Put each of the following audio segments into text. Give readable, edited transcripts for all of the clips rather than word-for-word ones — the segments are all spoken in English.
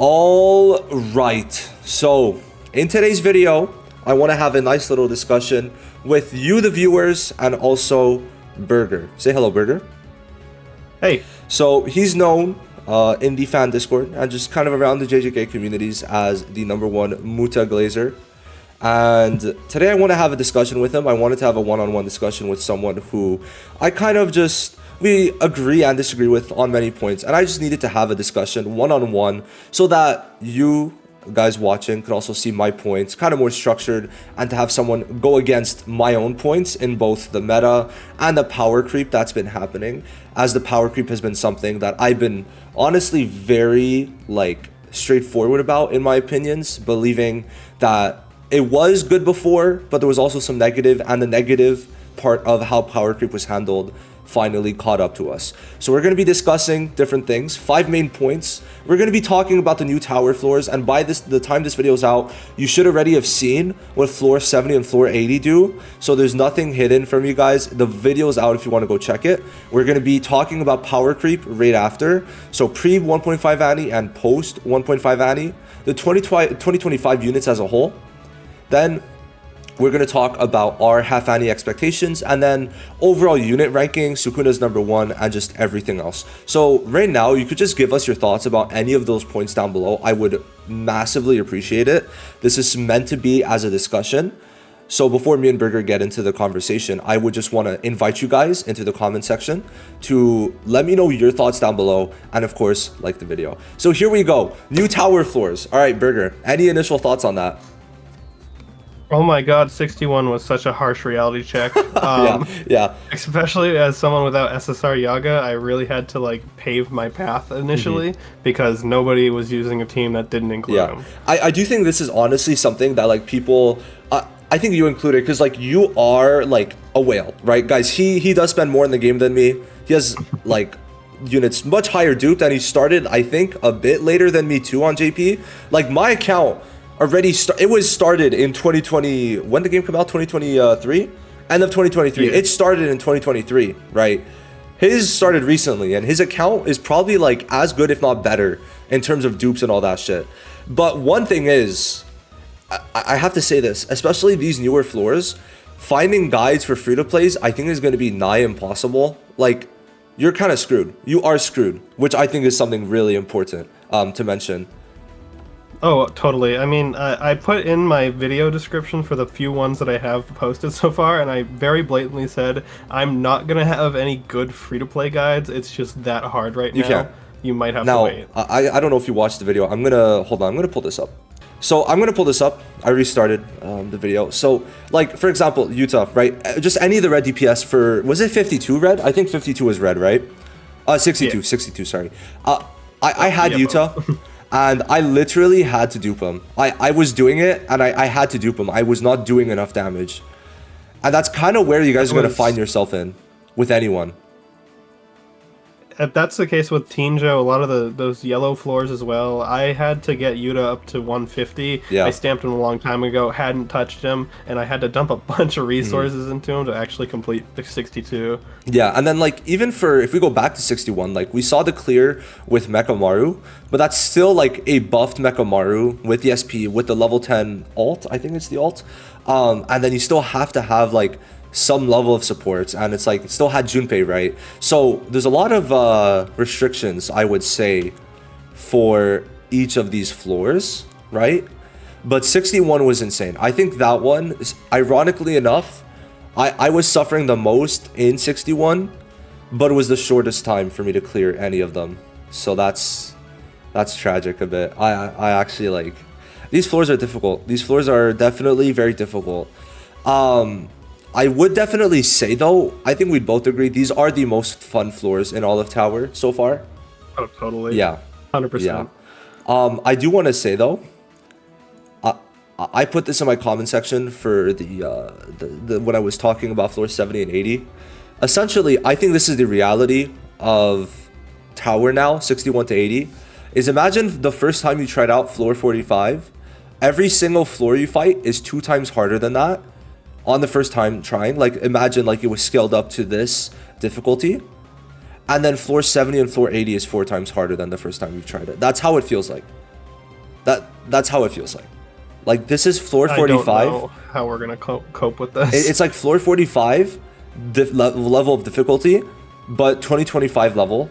All right, so in today's video, I want to have a nice little discussion with you, the viewers, and also Burger. Say hello, Burger. Hey. So he's known in the fan Discord and just kind of around the JJK communities as the #1 Muta Glazer. And today I want to have a discussion with him. I wanted to have a one-on-one discussion with someone who I kind of we agree and disagree with on many points. And I just needed to have a discussion one-on-one so that you guys watching could also see my points kind of more structured, and to have someone go against my own points in both the meta and the power creep that's been happening, as the power creep has been something that I've been honestly very straightforward about in my opinions, believing that it was good before, but there was also some negative, and the negative part of how power creep was handled finally caught up to us. So we're going to be discussing different things, 5 main points. We're going to be talking about the new tower floors, and by the time this video is out, you should already have seen what floor 70 and floor 80 do. So there's nothing hidden from you guys. The video is out if you want to go check it. We're going to be talking about power creep right after. So pre 1.5 Annie and post 1.5 Annie, the 2025 units as a whole. Then we're going to talk about our half Annie expectations, and then overall unit ranking, Sukuna's #1, and just everything else. So right now, you could just give us your thoughts about any of those points down below. I would massively appreciate it. This is meant to be as a discussion. So before me and Burger get into the conversation, I would just want to invite you guys into the comment section to let me know your thoughts down below, and of course, like the video. So here we go. New tower floors. All right, Burger, any initial thoughts on that? Oh my god, 61 was such a harsh reality check. Yeah. Especially as someone without SSR Yaga, I really had to pave my path initially because nobody was using a team that didn't include him. I do think this is honestly something that people, I think you included, because you are a whale, right? Guys, he does spend more in the game than me. He has units much higher duped, and he started, I think, a bit later than me too on JP. My account already it was started in 2020. When the game came out? 2023, end of 2023. It started in 2023, right? His started recently, and his account is probably as good, if not better, in terms of dupes and all that shit. But one thing is, I have to say this, especially these newer floors, finding guides for free-to-plays, I think is going to be nigh impossible. You're kind of screwed. You are screwed, which I think is something really important to mention. Oh, totally. I mean, I put in my video description for the few ones that I have posted so far, and I very blatantly said I'm not going to have any good free-to-play guides. It's just that hard right now. You might have to wait. I don't know if you watched the video. I'm going to pull this up. So I'm going to pull this up. I restarted the video. So, for example, Utah, right? Just any of the red DPS for, was it 52 red? I think 52 was red, right? 62, 62, sorry. I had Utah. And I literally had to dupe him. I was doing it, and I had to dupe him. I was not doing enough damage. And that's kind of where you guys are going to find yourself in with anyone. If that's the case with Teenjo, a lot of those yellow floors as well, I had to get Yuta up to 150. I stamped him a long time ago, hadn't touched him, and I had to dump a bunch of resources into him to actually complete the 62. Yeah, and then even for, if we go back to 61, we saw the clear with Mechamaru, but that's still a buffed Mechamaru with the SP, with the level 10 ult, I think it's the ult. And then you still have to have some level of supports, and it's it still had Junpei, right? So there's a lot of restrictions, I would say, for each of these floors, right? But 61 was insane. I think that one, ironically enough, I was suffering the most in 61, but it was the shortest time for me to clear any of them. So that's tragic a bit. I actually these floors are difficult. These floors are definitely very difficult. I would definitely say, though, I think we'd both agree, these are the most fun floors in all of Tower so far. Oh, totally. Yeah. 100%. Yeah. I do want to say, though, I put this in my comment section for the when I was talking about floor 70 and 80. Essentially, I think this is the reality of Tower now, 61 to 80, is imagine the first time you tried out floor 45, every single floor you fight is 2 times harder than that. On the first time trying, imagine it was scaled up to this difficulty, and then floor 70 and floor 80 is 4 times harder than the first time you tried it. That's how it feels like. That's how it feels like. Like this is floor 45. I don't know how we're gonna cope with this. It's like floor 45 level of difficulty, but 2025 level,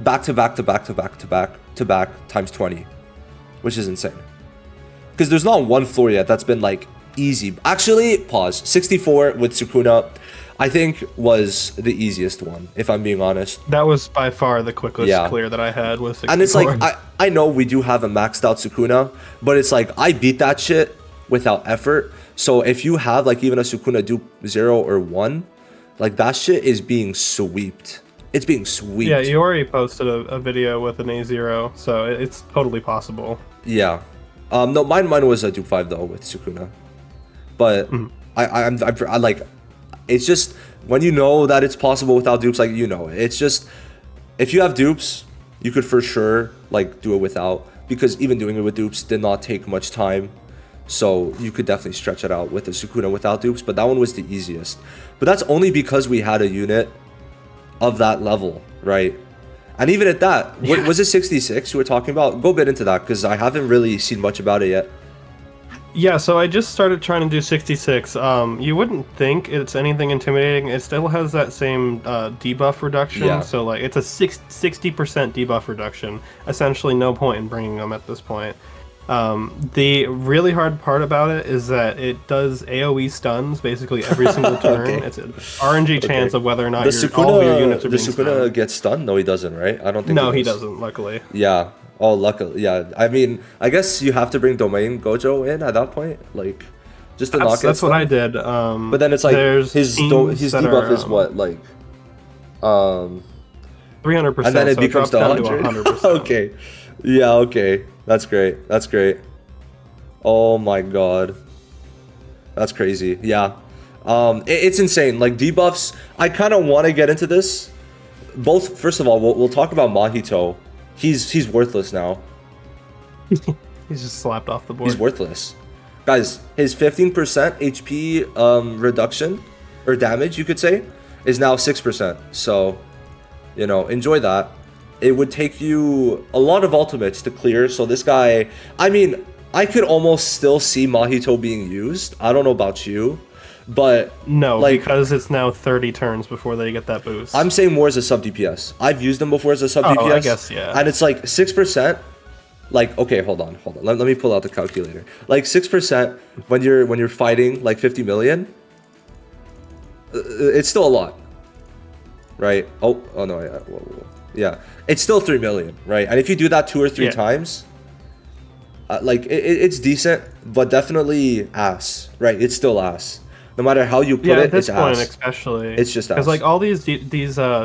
back to back to back to back to back to back times 20, which is insane. Because there's not one floor yet that's been like easy. Actually, pause. 64 with Sukuna, I think was the easiest one, if I'm being honest. That was by far the quickest clear that I had with 64. And it's like, I know we do have a maxed out Sukuna, but it's like, I beat that shit without effort. So if you have like even a Sukuna dupe 0 or 1, like that shit is being sweeped. It's being sweeped. Yeah, you already posted a video with an A0, so it's totally possible. Yeah. No, mine was a dupe 5 though with Sukuna. But I like, it's just when you know that it's possible without dupes, like, you know, it's just if you have dupes, you could for sure like do it without, because even doing it with dupes did not take much time. So you could definitely stretch it out with the Sukuna without dupes, but that one was the easiest. But that's only because we had a unit of that level, right? And even at that, was it 66 you were talking about? Go a bit into that, because I haven't really seen much about it yet. Yeah, so I just started trying to do 66. You wouldn't think it's anything intimidating. It still has that same debuff reduction. Yeah. So like it's a 60% debuff reduction. Essentially no point in bringing them at this point. The really hard part about it is that it does AoE stuns basically every single turn. Okay. It's an RNG chance of whether or not all of your units are being stunned. The Sukuna gets stunned? No, he doesn't, right? I don't think No, he doesn't, luckily. Yeah. Oh, luckily, yeah. I mean, I guess you have to bring Domain Gojo in at that point, like, just to knock it. That's what I did. But then it's like his debuff is what, like, 300%. And then it becomes to 100. Okay, yeah, okay, that's great. That's great. Oh my god, that's crazy. Yeah, it's insane. Like debuffs, I kind of want to get into this. Both, first of all, we'll talk about Mahito. He's worthless now. He's just slapped off the board. He's worthless. Guys, his 15% HP reduction, or damage, you could say, is now 6%. So, you know, enjoy that. It would take you a lot of ultimates to clear. So this guy, I mean, I could almost still see Mahito being used. I don't know about you. But no, like, because it's now 30 turns before they get that boost. I'm saying more as a sub DPS. I've used them before as a sub DPS. I guess, yeah. And it's like 6%. Like, okay, hold on. Let me pull out the calculator. Like 6% when you're fighting like 50 million. It's still a lot, right? Oh no, yeah, yeah. It's still 3 million, right? And if you do that 2 or 3 times, like it's decent, but definitely ass, right? It's still ass. No matter how you put it, at this it's point ass. Especially, it's just ass. Because like all these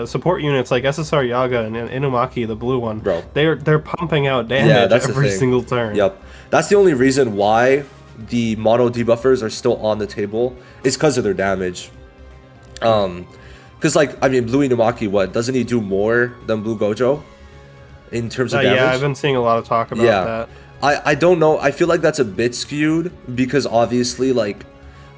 support units, like SSR Yaga and Inumaki, the blue one, bro, they're pumping out damage every single turn. Yep, that's the only reason why the mono debuffers are still on the table is because of their damage. Because like I mean, blue Inumaki, what doesn't he do more than blue Gojo in terms of damage? Yeah, I've been seeing a lot of talk about that. I don't know. I feel like that's a bit skewed because obviously like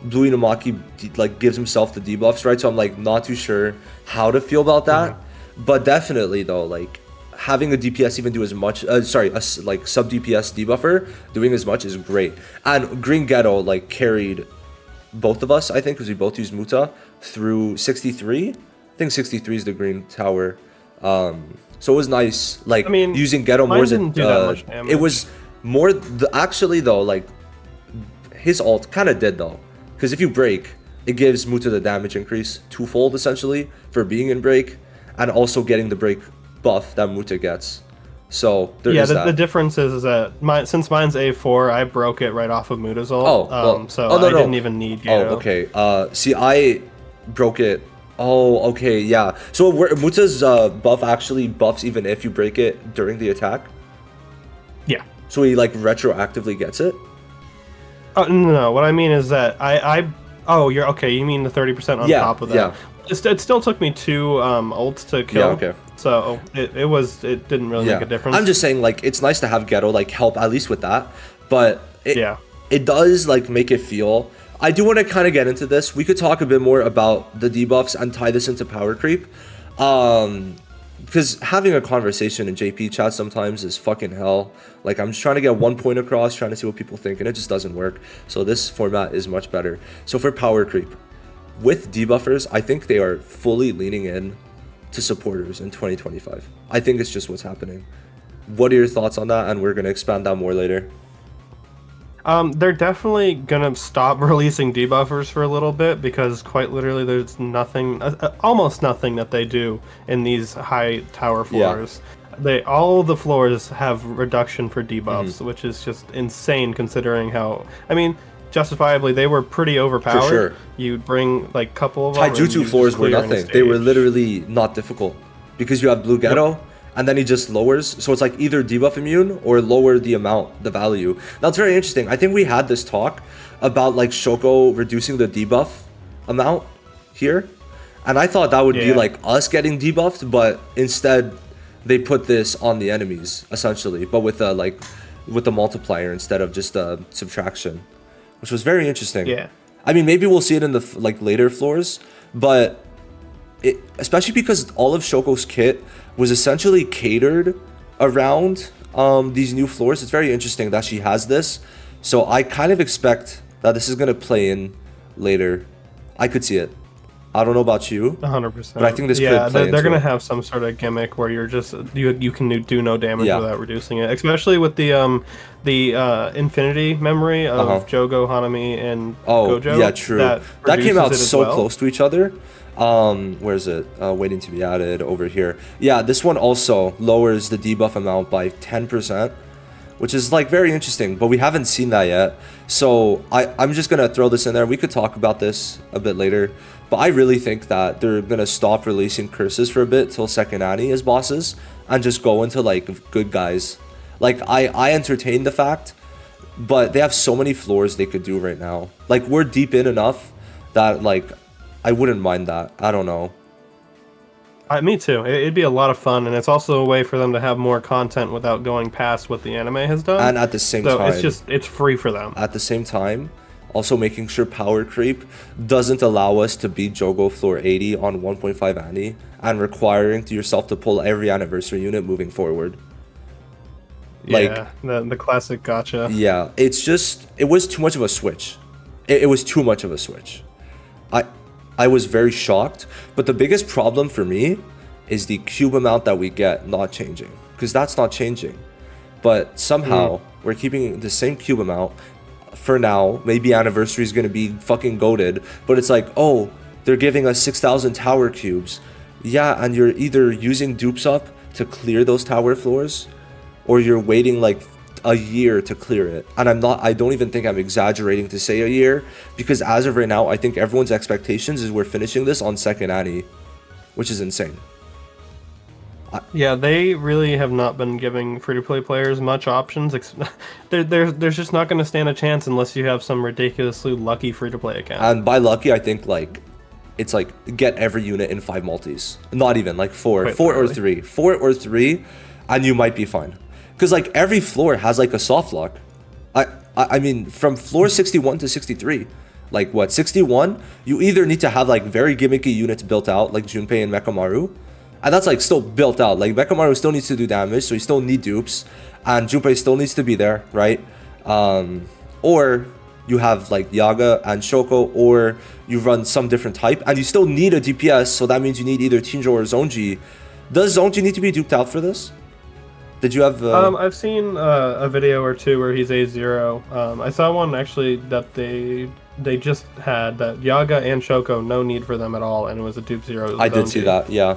Blue Inumaki like gives himself the debuffs, right? So I'm like not too sure how to feel about that. But definitely though, like having a DPS even do as much, sorry, a like sub DPS debuffer doing as much is great. And Green Ghetto like carried both of us, I think, because we both used Muta through 63. I think 63 is the green tower. So it was nice, like, I mean, using Ghetto more than it was more. Actually though, like his ult kind of did though. Because if you break, it gives Muta the damage increase twofold essentially for being in break, and also getting the break buff that Muta gets. So there is that. The difference is that since mine's A4, I broke it right off of Muta's ult. I didn't even need Gato. Oh, okay. See, I broke it. Oh, okay, yeah. So Muta's buff actually buffs even if you break it during the attack? Yeah. So he like retroactively gets it? Oh, no, what I mean is that you're okay, you mean the 30% on top of that. Yeah. It still took me 2 ults to kill. Yeah, okay. So it didn't really make a difference. I'm just saying like it's nice to have Ghetto like help at least with that. But it does like make it feel. I do want to kind of get into this. We could talk a bit more about the debuffs and tie this into power creep. because having a conversation in JP chat sometimes is fucking hell. Like, I'm just trying to get one point across, trying to see what people think, and it just doesn't work. So this format is much better. So for power creep, with debuffers, I think they are fully leaning in to supporters in 2025. I think it's just what's happening. What are your thoughts on that? And we're going to expand that more later. They're definitely gonna stop releasing debuffers for a little bit because quite literally there's nothing, almost nothing that they do in these high tower floors. Yeah. All the floors have reduction for debuffs, which is just insane considering how, I mean, justifiably they were pretty overpowered. For sure. You'd bring like a couple of Taijutsu floors were nothing. They were literally not difficult because you have Blue Ghetto. Yep. And then he just lowers. So it's like either debuff immune or lower the amount, the value. That's very interesting. I think we had this talk about like Shoko reducing the debuff amount here. And I thought that would be like us getting debuffed, but instead they put this on the enemies essentially, but with the multiplier instead of just subtraction, which was very interesting. Yeah. I mean, maybe we'll see it in the like later floors, but especially because all of Shoko's kit was essentially catered around these new floors. It's very interesting that she has this. So I kind of expect that this is going to play in later. I could see it. I don't know about you. 100%. But I think this could play they're going to have some sort of gimmick where you're just you can do no damage without reducing it. Especially with the infinity memory of Jogo, Hanami, and Gojo. Yeah, true. That came out so close to each other. Where is it? Waiting to be added over here. Yeah, this one also lowers the debuff amount by 10%, which is like very interesting, but we haven't seen that yet. So I'm just gonna throw this in there. We could talk about this a bit later, but I really think that they're gonna stop releasing curses for a bit till second Annie as bosses and just go into like good guys. Like I entertain the fact, but they have so many floors they could do right now. Like we're deep in enough that like I wouldn't mind that. I don't know. Me too. It'd be a lot of fun, and it's also a way for them to have more content without going past what the anime has done. And at the same time, it's free for them. At the same time, also making sure power creep doesn't allow us to beat Jogo floor 80 on 1.5 Annie and yourself to pull every anniversary unit moving forward. Like, the classic gotcha. Yeah, it was too much of a switch. It was too much of a switch. I was very shocked, but the biggest problem for me is the cube amount that we get not changing, because that's not changing. But somehow we're keeping the same cube amount for now. Maybe anniversary is going to be fucking goated, but it's like, oh, they're giving us 6,000 tower cubes. Yeah, and you're either using dupes up to clear those tower floors, or you're waiting like a year to clear it. And I don't even think I'm exaggerating to say a year, because as of right now, I think everyone's expectations is we're finishing this on second Annie, which is insane. Yeah, they really have not been giving free-to-play players much options. There's just not going to stand a chance unless you have some ridiculously lucky free-to-play account. And by lucky, I think like it's like get every unit in 5 multis. Not even like 4 or 3. 4 or 3, and you might be fine. Because like every floor has like a soft lock. I mean, from floor 61 to 63, like what, 61, you either need to have like very gimmicky units built out like Junpei and Mekamaru, and that's like still built out. Like Mekamaru still needs to do damage, so you still need dupes, and Junpei still needs to be there, right? Or you have like Yaga and Shoko, or you run some different type, and you still need a DPS, so that means you need either Tinjo or Zonji. Does Zonji need to be duped out for this? Did you have? I've seen a video or two where he's A0. I saw one actually that they just had that Yaga and Shoko, no need for them at all, and it was a dupe 0. I did see that, yeah.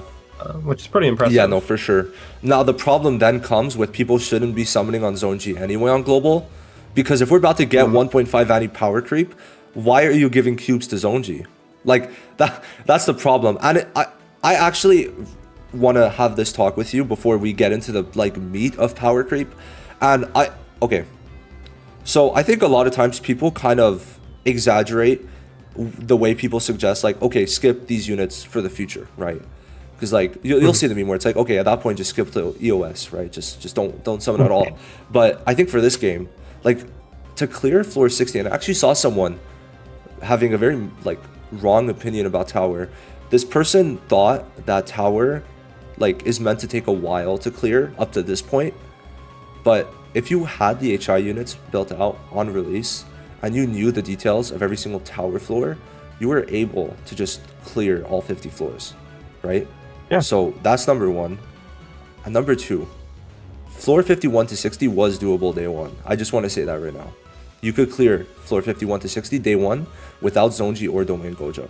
Which is pretty impressive. Yeah, no, for sure. Now the problem then comes with people shouldn't be summoning on Zonji anyway on global, because if we're about to get 1.5 Annie power creep, why are you giving cubes to Zonji? Like that's the problem. And I actually want to have this talk with you before we get into the like meat of power creep. And so I think a lot of times people kind of exaggerate the way people suggest like, okay, skip these units for the future, right? Because like you'll see the meme where it's like, okay, at that point just skip to EOS, right? Just don't summon at all. But I think for this game, like to clear floor 60, and I actually saw someone having a very like wrong opinion about tower. This person thought that tower like is meant to take a while to clear up to this point. But if you had the HI units built out on release and you knew the details of every single tower floor, you were able to just clear all 50 floors, right? Yeah. So that's number one. And number two, floor 51 to 60 was doable day one. I just want to say that right now. You could clear floor 51 to 60 day one without Zonji or Domain Gojo.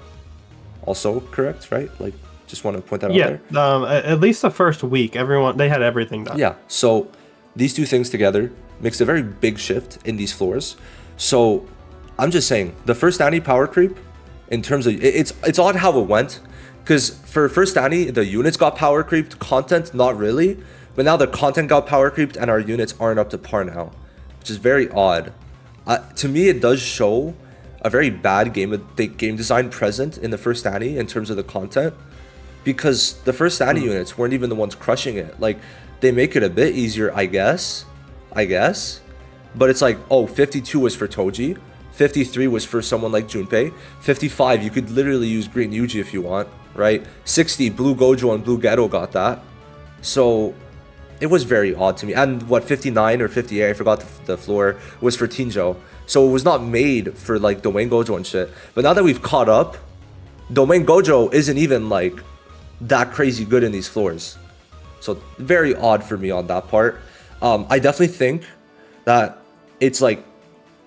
Also correct, right? Like, just want to point that out there. Yeah, at least the first week, they had everything done. Yeah, so these two things together makes a very big shift in these floors. So I'm just saying, the first Annie power creep, in terms of, it's odd how it went, because for first Annie, the units got power creeped, content not really, but now the content got power creeped and our units aren't up to par now, which is very odd. To me, it does show a very bad game design present in the first Annie in terms of the content, because the first Annie units weren't even the ones crushing it. Like, they make it a bit easier, I guess, but it's like, oh, 52 was for Toji, 53 was for someone like Junpei, 55 you could literally use green Yuji if you want, right? 60 blue Gojo and blue Geto got that. So it was very odd to me. And what, 59 or 58, I forgot the floor, was for Tinjo. So it was not made for like Domain Gojo and shit. But now that we've caught up, Domain Gojo isn't even like that crazy good in these floors. So very odd for me on that part. I definitely think that it's like,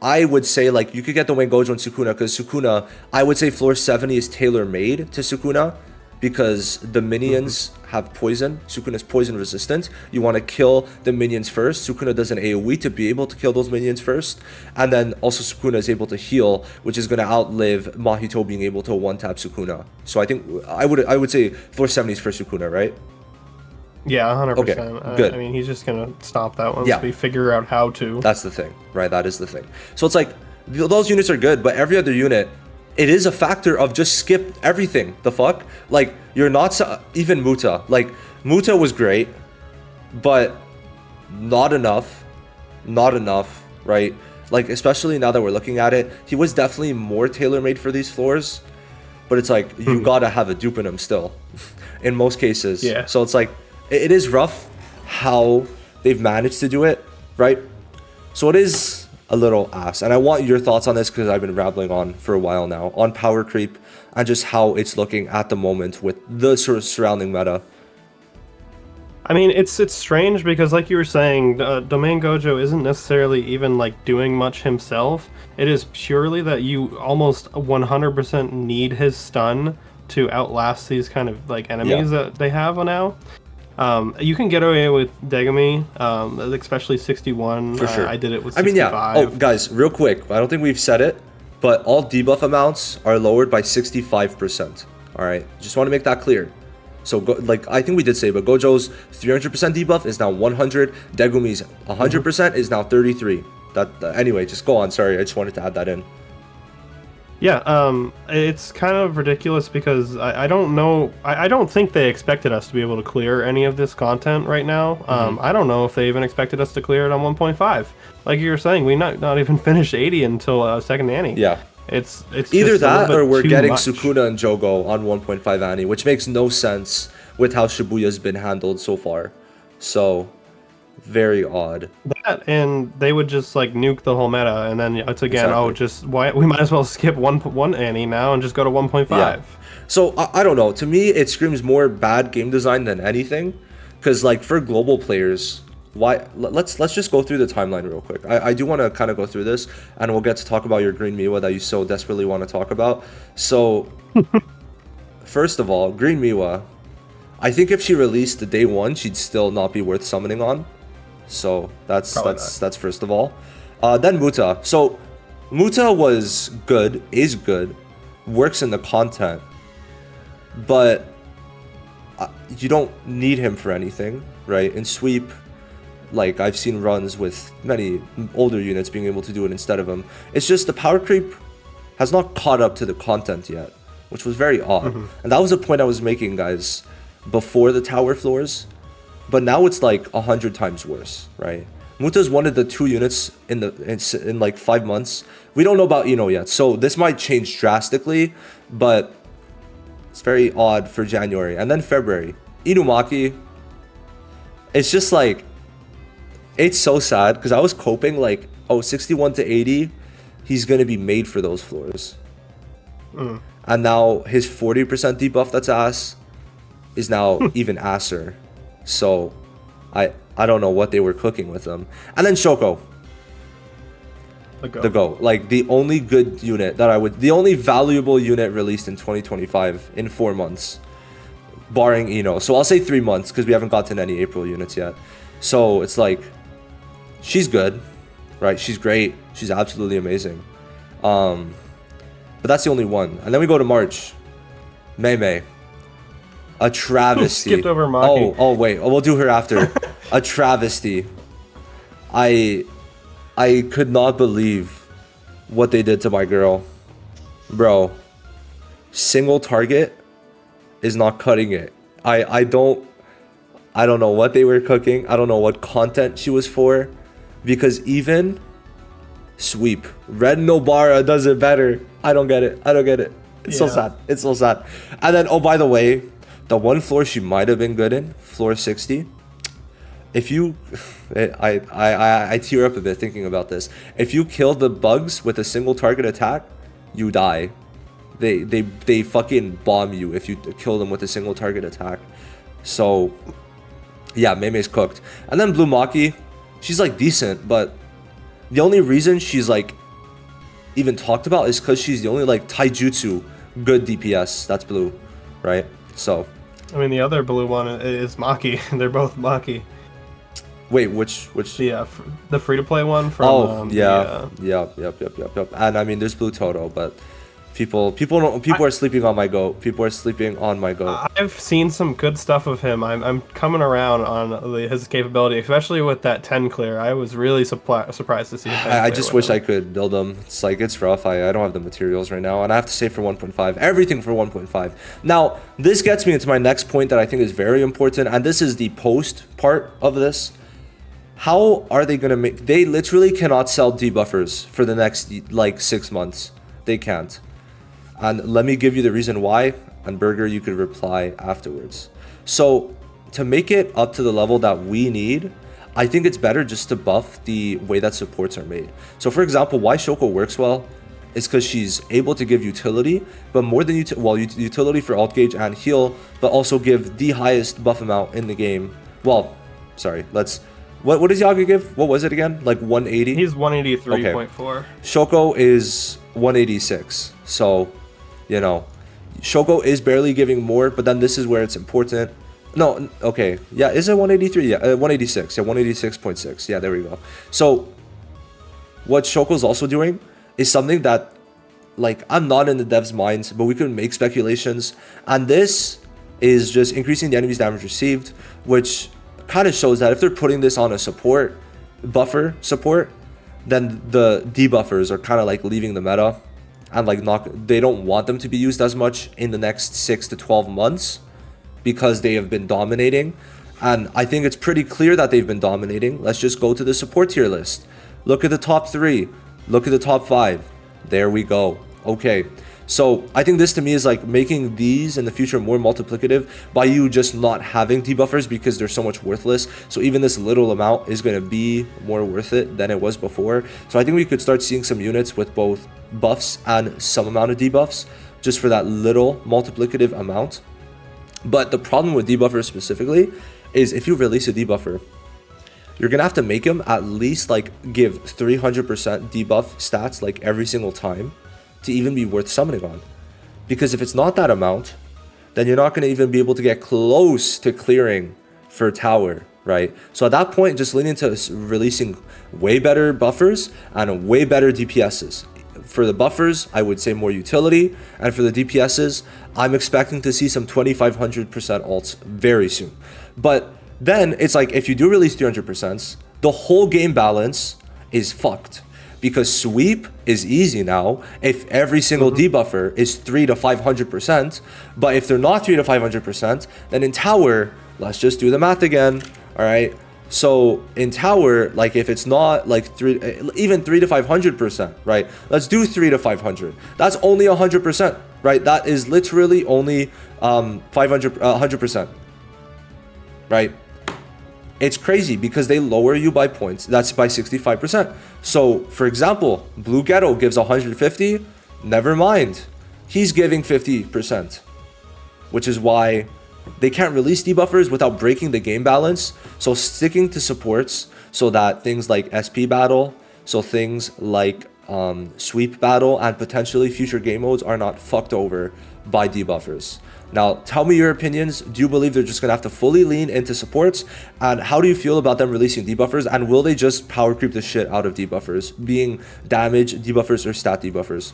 I would say like you could get Domain Gojo and Sukuna, because Sukuna, I would say floor 70 is tailor-made to Sukuna, because the minions have poison. Sukuna's poison resistant. You want to kill the minions first. Sukuna does an AoE to be able to kill those minions first. And then also Sukuna is able to heal, which is going to outlive Mahito being able to one-tap Sukuna. So I think I would say floor 70 is for Sukuna, right? Yeah, 100%. Okay, good. I mean, he's just going to stop that once Yeah. we figure out how to. That's the thing, right? That is the thing. So it's like, those units are good, but every other unit, it is a factor of just skip everything. The fuck? Like, you're not... Even Muta. Like, Muta was great, but not enough. Not enough, right? Like, especially now that we're looking at it, he was definitely more tailor-made for these floors, but it's like, you gotta have a dupe in him still, in most cases. Yeah. So it's like, it is rough how they've managed to do it, right? So it is a little ass. And I want your thoughts on this, because I've been rambling on for a while now, on power creep and just how it's looking at the moment with the sort of surrounding meta. I mean, it's strange because, like you were saying, Domain Gojo isn't necessarily even like doing much himself. It is purely that you almost 100% need his stun to outlast these kind of like enemies that they have now. You can get away with Degami, especially 61. For sure. I did it with 65. I mean, yeah. Oh, guys, real quick. I don't think we've said it, but all debuff amounts are lowered by 65%. All right. Just want to make that clear. So, like, I think we did say, but Gojo's 300% debuff is now 100. Degumi's 100% is now 33. Anyway, just go on. Sorry, I just wanted to add that in. Yeah, it's kind of ridiculous because I don't know. I don't think they expected us to be able to clear any of this content right now. I don't know if they even expected us to clear it on 1.5. Like you were saying, we not even finished 80 until second Annie. Yeah. It's either that or we're getting much. Sukuna and Jogo on 1.5 Annie, which makes no sense with how Shibuya's been handled so far. So, very odd. That, and they would just like nuke the whole meta, and then it's again, we might as well skip one Annie now and just go to 1.5. Yeah. So I don't know. To me, it screams more bad game design than anything, because like for global players, why? Let's just go through the timeline real quick. I do want to kind of go through this, and we'll get to talk about your Green Miwa that you so desperately want to talk about. So, first of all, Green Miwa, I think if she released the day one, she'd still not be worth summoning on. So that's first of all. Then Muta. So Muta is good, works in the content, but you don't need him for anything, right? In sweep, like I've seen runs with many older units being able to do it instead of him. It's just the power creep has not caught up to the content yet, which was very odd. And that was a point I was making, guys, before the tower floors. But now it's like 100 times worse, right? Muta's one of the 2 units in like 5 months. We don't know about Ino yet, so this might change drastically, but it's very odd for January. And then February. Inumaki, it's just like, it's so sad because I was coping like, oh, 61 to 80, he's going to be made for those floors. And now his 40% debuff that's ass is now even asser. So I don't know what they were cooking with them. And then Shoko. The Go. Like the only good unit that the only valuable unit released in 2025 in 4 months. Barring Ino. So I'll say 3 months because we haven't gotten any April units yet. So it's like, she's good, right? She's great. She's absolutely amazing. But that's the only one. And then we go to March. Mei. A travesty. Skipped over Maki. Oh, wait. Oh, we'll do her after. A travesty. I could not believe what they did to my girl. Bro. Single target is not cutting it. I don't know what they were cooking. I don't know what content she was for. Because even sweep. Red Nobara does it better. I don't get it. It's so sad. It's so sad. And then, oh, by the way, the one floor she might have been good in, floor 60. If you, I tear up a bit thinking about this. If you kill the bugs with a single target attack, you die. They fucking bomb you if you kill them with a single target attack. So, yeah, Mei's cooked. And then Blue Maki, she's like decent, but the only reason she's like even talked about is because she's the only like taijutsu good DPS that's blue, right? So I mean, the other blue one is Maki. They're both Maki. Wait, which? The free-to-play one from. Yep. And I mean, there's Blue Toto, but people are sleeping on my goat. People are sleeping on my goat. I've seen some good stuff of him. I'm coming around on his capability, especially with that 10 clear. I was really surprised to see. I just wish I could build him. It's like, it's rough. I don't have the materials right now, and I have to save for 1.5. Everything for 1.5. Now, this gets me into my next point that I think is very important, and this is the post part of this. How are they gonna make? They literally cannot sell debuffers for the next like 6 months. They can't. And let me give you the reason why, and Burger, you could reply afterwards. So to make it up to the level that we need, I think it's better just to buff the way that supports are made. So for example, why Shoko works well is because she's able to give utility, but more than utility for alt gauge and heal, but also give the highest buff amount in the game. Well, sorry, what does Yaga give? What was it again? Like 180? He's 183.4. Okay. Shoko is 186. So, you know, Shoko is barely giving more, but then this is where it's important. No, okay. Yeah, is it 183? Yeah, 186. Yeah, 186.6. Yeah, there we go. So, what Shoko's also doing is something that, like, I'm not in the devs' minds, but we could make speculations. And this is just increasing the enemy's damage received, which kind of shows that if they're putting this on a buffer support, then the debuffers are kind of like leaving the meta, and like they don't want them to be used as much in the next 6 to 12 months because they have been dominating. And I think it's pretty clear that they've been dominating. Let's just go to the support tier list. Look at the top 3. Look at the top 5. There we go. Okay. So I think this to me is like making these in the future more multiplicative by you just not having debuffers because they're so much worthless. So even this little amount is going to be more worth it than it was before. So I think we could start seeing some units with both buffs and some amount of debuffs just for that little multiplicative amount. But the problem with debuffers specifically is if you release a debuffer, you're going to have to make him at least like give 300% debuff stats like every single time to even be worth summoning on. Because if it's not that amount, then you're not going to even be able to get close to clearing for tower, right? So at that point, just leaning into releasing way better buffers and way better DPSs. For the buffers, I would say more utility, and for the DPSs, I'm expecting to see some 2500% alts very soon. But then it's like if you do release 300%, the whole game balance is fucked. Because sweep is easy now if every single debuffer is 300 to 500%. But if they're not 300 to 500%, then in tower, let's just do the math again. All right. So in tower, like if it's not like even 300 to 500%, right? Let's do 300 to 500. That's only 100%, right? That is literally only 100%. right? It's crazy because they lower you by points. That's by 65%. So, for example, Blue Ghetto gives 150. Never mind. He's giving 50%, which is why they can't release debuffers without breaking the game balance. So sticking to supports so that things like SP battle, so things like sweep battle and potentially future game modes are not fucked over by debuffers. Now, tell me your opinions. Do you believe they're just going to have to fully lean into supports? And how do you feel about them releasing debuffers? And will they just power creep the shit out of debuffers, being damage debuffers or stat debuffers?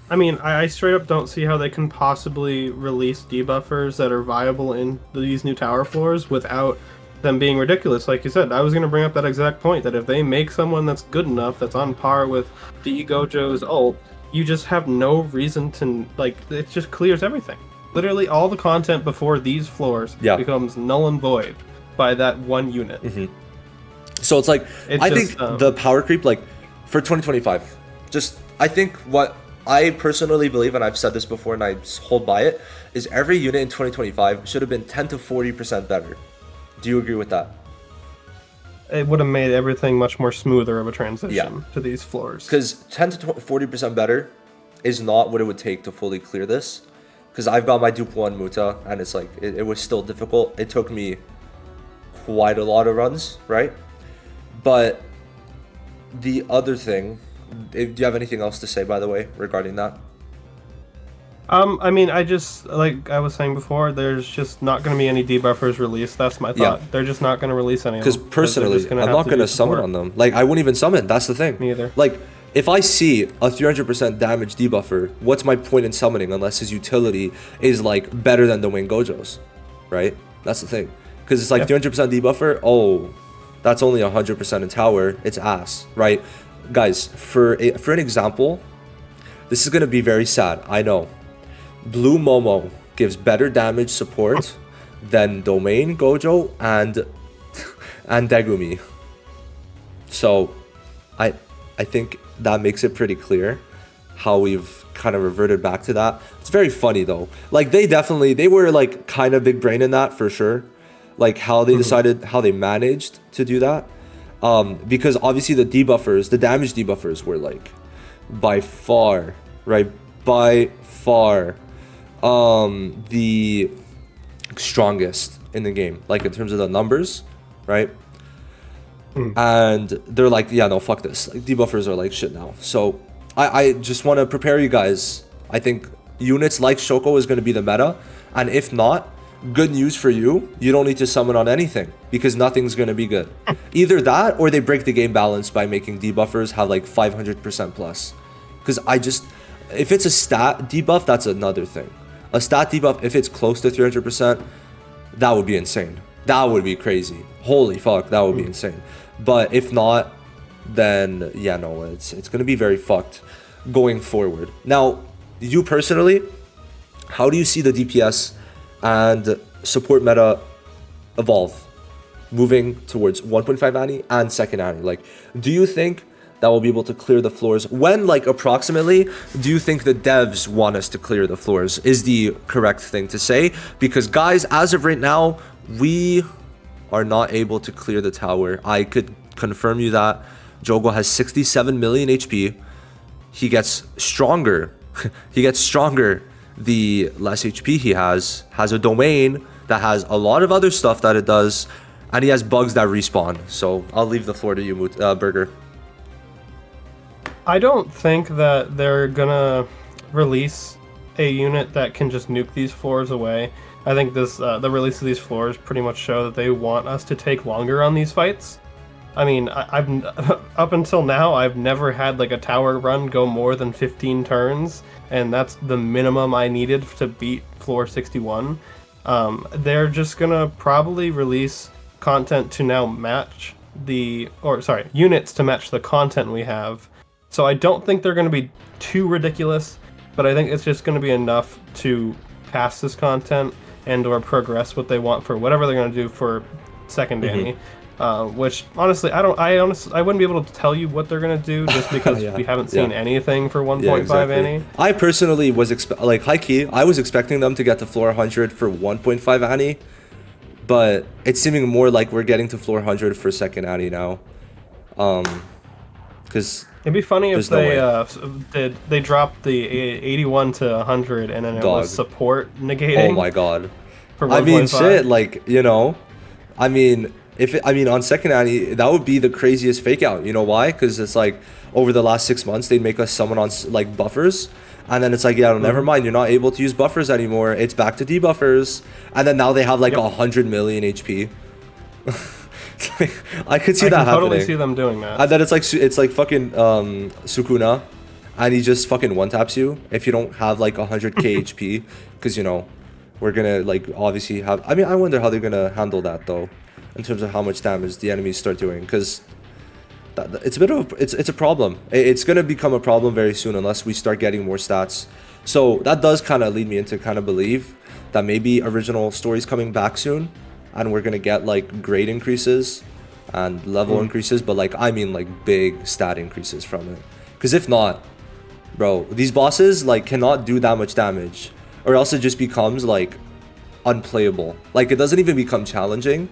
I mean, I straight up don't see how they can possibly release debuffers that are viable in these new tower floors without them being ridiculous. Like you said, I was going to bring up that exact point, that if they make someone that's good enough, that's on par with the Gojo's ult, you just have no reason to, like, it just clears everything. Literally all the content before these floors becomes null and void by that one unit. So it's like, I think the power creep, like, for 2025, I think what I personally believe, and I've said this before and I hold by it, is every unit in 2025 should have been 10 to 40% better. Do you agree with that? It would have made everything much more smoother of a transition to these floors. Because 10 to 40% better is not what it would take to fully clear this. Because I've got my Dupe 1 Muta, and it's like, it was still difficult. It took me quite a lot of runs, right? But the other thing, do you have anything else to say, by the way, regarding that? I mean, I just, like I was saying before, there's just not going to be any debuffers released. That's my thought. They're just not going to release any of them. Because personally, I'm not going to summon on them. Like, I wouldn't even summon. That's the thing. Me either. Like, if I see a 300% damage debuffer, what's my point in summoning unless his utility is, like, better than the Wing Gojo's, right? That's the thing. Because it's like 300% debuffer, oh, that's only 100% in tower. It's ass, right? Guys, for an example, this is going to be very sad, I know. Blue Momo gives better damage support than Domain Gojo and Degumi. So I think that makes it pretty clear how we've kind of reverted back to that. It's very funny though. Like they were like kind of big brain in that for sure. Like how they decided, how they managed to do that. Because obviously the debuffers, the damage debuffers were like by far, right? By far the strongest in the game, like in terms of the numbers, right? And they're like, yeah, no, fuck this. Like, debuffers are like shit now. So I just want to prepare you guys. I think units like Shoko is going to be the meta. And if not, good news for you. You don't need to summon on anything because nothing's going to be good. Either that or they break the game balance by making debuffers have like 500% plus. Because if it's a stat debuff, that's another thing. A stat debuff, if it's close to 300%, that would be insane. That would be crazy. Holy fuck, that would be insane. But if not, then yeah, no, it's going to be very fucked going forward. Now, you personally, how do you see the DPS and support meta evolve, moving towards 1.5 Annie and second Annie? Like, do you think that will be able to clear the floors? When, like, approximately, do you think the devs want us to clear the floors is the correct thing to say? Because, guys, as of right now, we are not able to clear the tower. I could confirm you that. Jogo has 67 million HP. He gets stronger. He gets stronger the less HP he has a domain that has a lot of other stuff that it does, and he has bugs that respawn. So I'll leave the floor to you, Burger. I don't think that they're gonna release a unit that can just nuke these floors away. I think the release of these floors pretty much show that they want us to take longer on these fights. I mean, I've up until now, I've never had like a tower run go more than 15 turns, and that's the minimum I needed to beat floor 61. They're just gonna probably release content to now match units to match the content we have. So I don't think they're gonna be too ridiculous, but I think it's just gonna be enough to pass this content and or progress what they want for whatever they're gonna do for second Annie. which honestly, I wouldn't be able to tell you what they're gonna do just because we haven't seen anything for 1.5 exactly. Annie. I personally was high key. I was expecting them to get to floor 100 for 1.5 Annie, but it's seeming more like we're getting to floor 100 for second Annie now. Because it'd be funny if they dropped the 81 to 100 and then it was support negating. Oh my god. I mean, shit, like, you know, I mean, on second Annie, that would be the craziest fake out. You know why? Because it's like over the last 6 months, they'd make us summon on like buffers, and then it's like, yeah, never mind, you're not able to use buffers anymore. It's back to debuffers, and then now they have like 100 million HP. I could see that happening. I totally see them doing that. And then it's like fucking Sukuna, and he just fucking one taps you if you don't have like 100k HP, because you know we're gonna like obviously have. I mean, I wonder how they're gonna handle that though, in terms of how much damage the enemies start doing, because it's a bit of it's a problem. It's gonna become a problem very soon unless we start getting more stats. So that does kind of lead me into kind of believe that maybe original story's coming back soon, and we're gonna get like grade increases and level increases, but like I mean like big stat increases from it. Because if not, bro, these bosses like cannot do that much damage, or else it just becomes like unplayable. Like it doesn't even become challenging,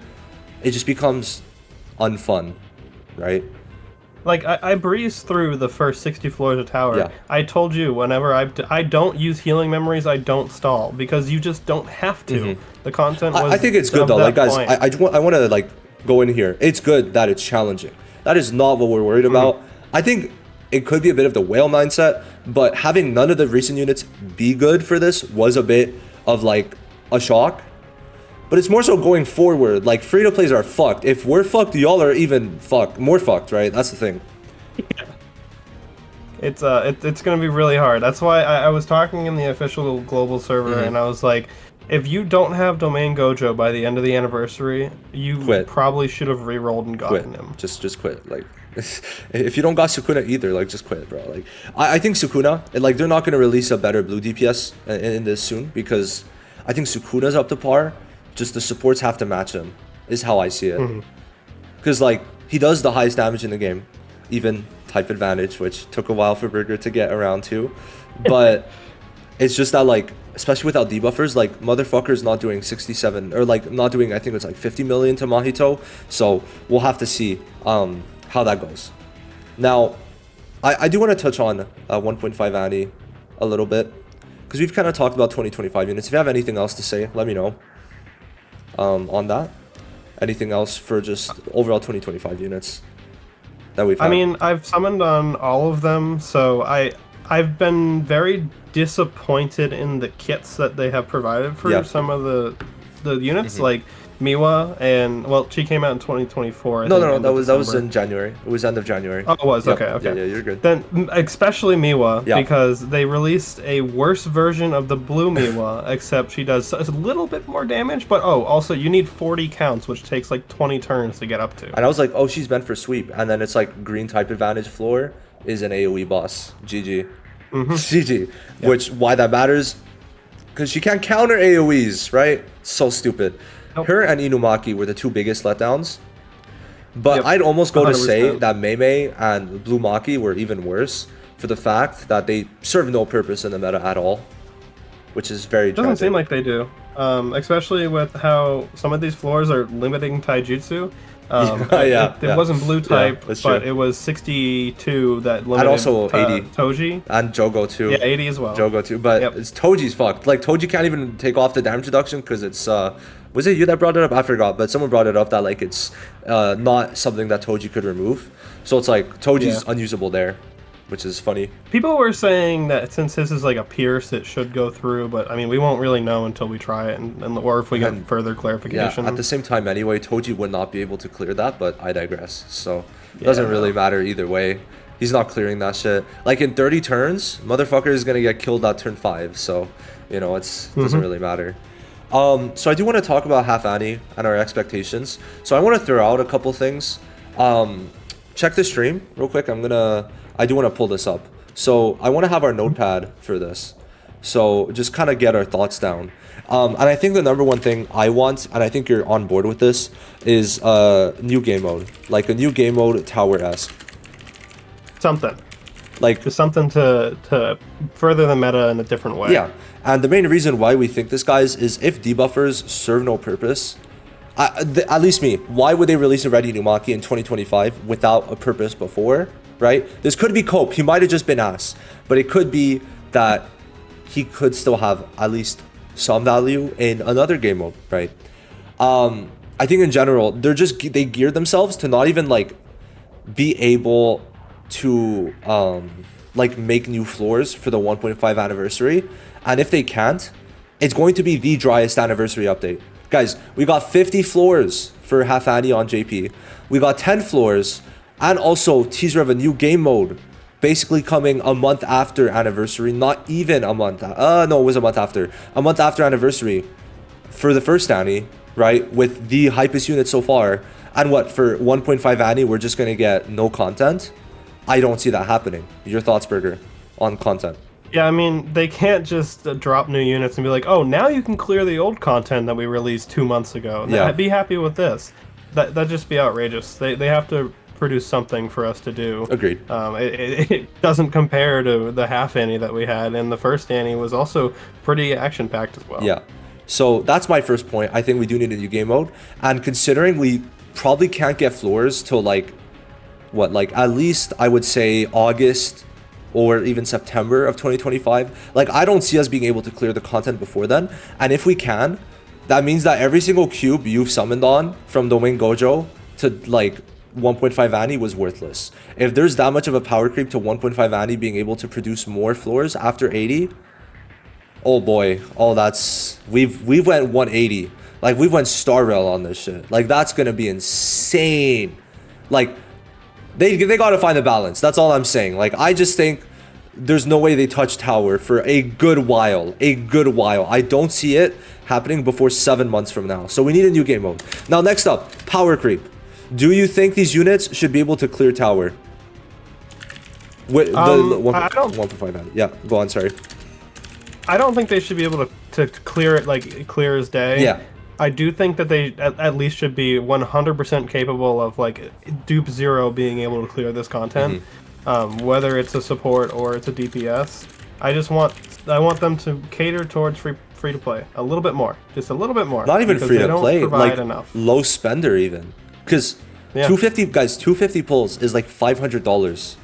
it just becomes unfun, right? Like I breezed through the first 60 floors of tower. Yeah. I told you whenever I don't use healing memories, I don't stall, because you just don't have to. The content was. I think it's good though. Like guys, I want to like go in here. It's good that it's challenging. That is not what we're worried about. I think it could be a bit of the whale mindset, but having none of the recent units be good for this was a bit of like a shock. But it's more so going forward. Like free-to-plays are fucked. If we're fucked, y'all are even fucked, more fucked, right? That's the thing. Yeah. It's gonna be really hard. That's why I was talking in the official global server, and I was like, if you don't have Domain Gojo by the end of the anniversary, you probably should have re-rolled and gotten him. Just quit. Like, if you don't got Sukuna either, like, just quit, bro. Like, I think Sukuna, like, they're not gonna release a better blue DPS in this soon, because I think Sukuna's up to par. Just the supports have to match him, is how I see it. Because, like, he does the highest damage in the game, even type advantage, which took a while for Burger to get around to. But it's just that, like, especially without debuffers, like, motherfucker's not doing 67, or, like, not doing, I think it's, like, 50 million to Mahito. So we'll have to see how that goes. Now, I do want to touch on 1.5 Annie a little bit, because we've kind of talked about 2025 units. If you have anything else to say, let me know. On that, anything else for just overall 2025 units that we've had? I mean, I've summoned on all of them, so I've been very disappointed in the kits that they have provided for some of the units, like Miwa, and well, she came out in 2024. No, that was in January. It was end of January. Oh, it was. Okay. Yeah, you're good. Then, especially Miwa, because they released a worse version of the blue Miwa, except she does a little bit more damage. But also you need 40 counts, which takes like 20 turns to get up to. And I was like, oh, she's meant for sweep, and then it's like green type advantage floor is an AOE boss. GG. GG. Which why that matters? Because she can't counter AOEs, right? So stupid. Her and Inumaki were the two biggest letdowns. But I'd almost go 100%. To say that Mei and Blue Maki were even worse for the fact that they serve no purpose in the meta at all. Which is very tragic. Doesn't seem like they do. Especially with how some of these floors are limiting taijutsu. It wasn't blue type, but it was 62 that limited. And also 80. Toji. And Jogo too. Yeah, 80 as well. Jogo too. But it's Toji's fucked. Like, Toji can't even take off the damage reduction because it's... was it you that brought it up? I forgot. But someone brought it up that, like, it's not something that Toji could remove. So it's like, Toji's unusable there, which is funny. People were saying that since this is like a pierce, it should go through, but I mean, we won't really know until we try it, or if we get further clarification. Yeah, at the same time anyway, Toji would not be able to clear that, but I digress. So it doesn't really matter either way. He's not clearing that shit. Like in 30 turns, motherfucker is gonna get killed at turn 5, so you know, it doesn't really matter. So I do want to talk about Half Annie and our expectations. So I want to throw out a couple things. Check the stream real quick. I do want to pull this up. So I want to have our notepad for this. So just kind of get our thoughts down. And I think the number one thing I want, and I think you're on board with this, is new game mode. Like a new game mode tower-esque. Something. Like just something to further the meta in a different way. Yeah, and the main reason why we think this, guys, is if debuffers serve no purpose, at least me, why would they release a Ready Numaki in 2025 without a purpose before, right? This could be cope. He might have just been ass, but it could be that he could still have at least some value in another game mode, right? I think in general, they geared themselves to not even like be able to like make new floors for the 1.5 anniversary, and if they can't, it's going to be the driest anniversary update. Guys, we got 50 floors for Half Annie on JP. We got 10 floors and also teaser of a new game mode basically coming a month after anniversary. Not even a month. No, it was a month after. A month after anniversary for the first Annie, right? With the hypest unit so far. And what, for 1.5 Annie, we're just going to get no content? I don't see that happening. Your thoughts, Burger, on content? Yeah, I mean, they can't just drop new units and be like, oh, now you can clear the old content that we released 2 months ago. Yeah. Be happy with this. That'd just be outrageous. They have to produce something for us to do. Agreed. It doesn't compare to the half Annie that we had, and the first Annie was also pretty action-packed as well. Yeah. So that's my first point. I think we do need a new game mode. And considering we probably can't get floors till like, what, like at least I would say August or even September of 2025. Like, I don't see us being able to clear the content before then. And if we can, that means that every single cube you've summoned on from the Wing Gojo to like 1.5 Annie was worthless. If there's that much of a power creep to 1.5 Annie being able to produce more floors after 80, oh boy, we've went 180. Like, we went Star Rail on this shit. Like, that's gonna be insane. Like, They gotta find a balance. That's all I'm saying. Like, I just think there's no way they touch tower for a good while. I don't see it happening before 7 months from now. So we need a new game mode. Now, next up, power creep. Do you think these units should be able to clear tower? With the 1.5. Yeah, go on. Sorry. I don't think they should be able to clear it like clear as day. Yeah. I do think that they at least should be 100% capable of like Dupe Zero being able to clear this content, whether it's a support or it's a DPS. I want them to cater towards free to play a little bit more, just a little bit more. Not even free to play, like enough. Low spender even, because 250 guys, 250 pulls is like $500.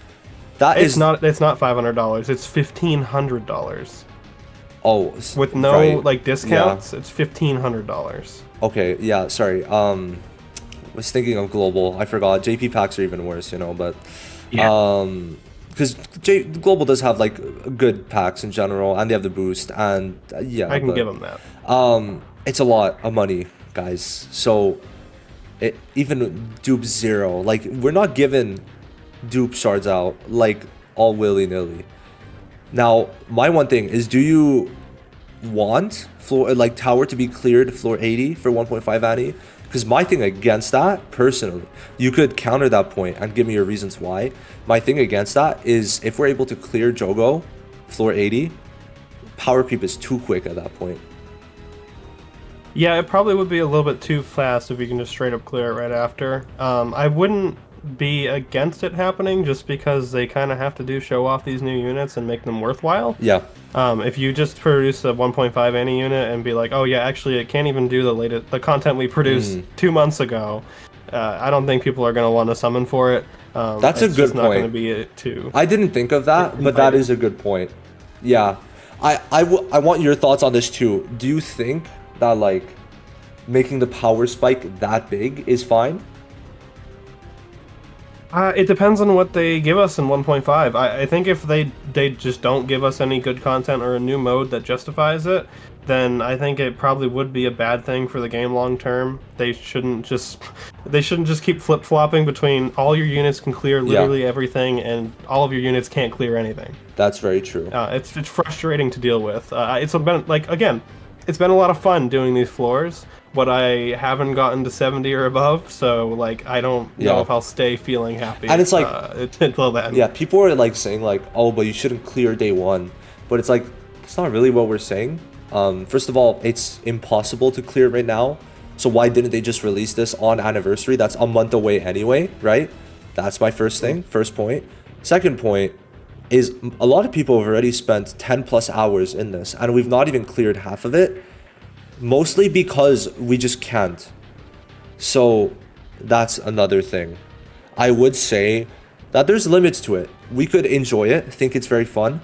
It's not $500. It's $1,500. Oh, with no like discounts, it's $1,500. Okay, yeah, sorry. Was thinking of global. I forgot. JP packs are even worse, you know. But because global does have like good packs in general, and they have the boost, and yeah, I can give them that. It's a lot of money, guys. So even dupe zero, like we're not giving dupe shards out like all willy nilly. Now, my one thing is, do you want floor like tower to be cleared floor 80 for 1.5 Annie? Because my thing against that, personally, you could counter that point and give me your reasons why. My thing against that is if we're able to clear Jogo floor 80, power creep is too quick at that point. Yeah, it probably would be a little bit too fast if you can just straight up clear it right after. I wouldn't be against it happening just because they kind of have to show off these new units and make them worthwhile. Yeah. If you just produce a 1.5 Annie unit and be like, oh yeah, actually it can't even do the content we produced 2 months ago, I don't think people are going to want to summon for it. That's a good point. Not going to be it too. I didn't think of that, but that is a good point. Yeah. I want your thoughts on this too. Do you think that like making the power spike that big is fine? It depends on what they give us in 1.5. I think if they just don't give us any good content or a new mode that justifies it, then I think it probably would be a bad thing for the game long term. They shouldn't just keep flip-flopping between all your units can clear literally everything and all of your units can't clear anything. That's very true. It's frustrating to deal with. It's been it's been a lot of fun doing these floors, but I haven't gotten to 70 or above, so like I don't know if I'll stay feeling happy. And it's like until then. Yeah, people are like saying like, oh, but you shouldn't clear day one, but it's like It's not really what we're saying. First of all, it's impossible to clear right now. So why didn't they just release this on anniversary? That's a month away anyway, right? That's my first thing, first point. Second point is a lot of people have already spent 10 plus hours in this, and we've not even cleared half of it, mostly because we just can't. So that's another thing. I would say that there's limits to it. We could enjoy it, think it's very fun,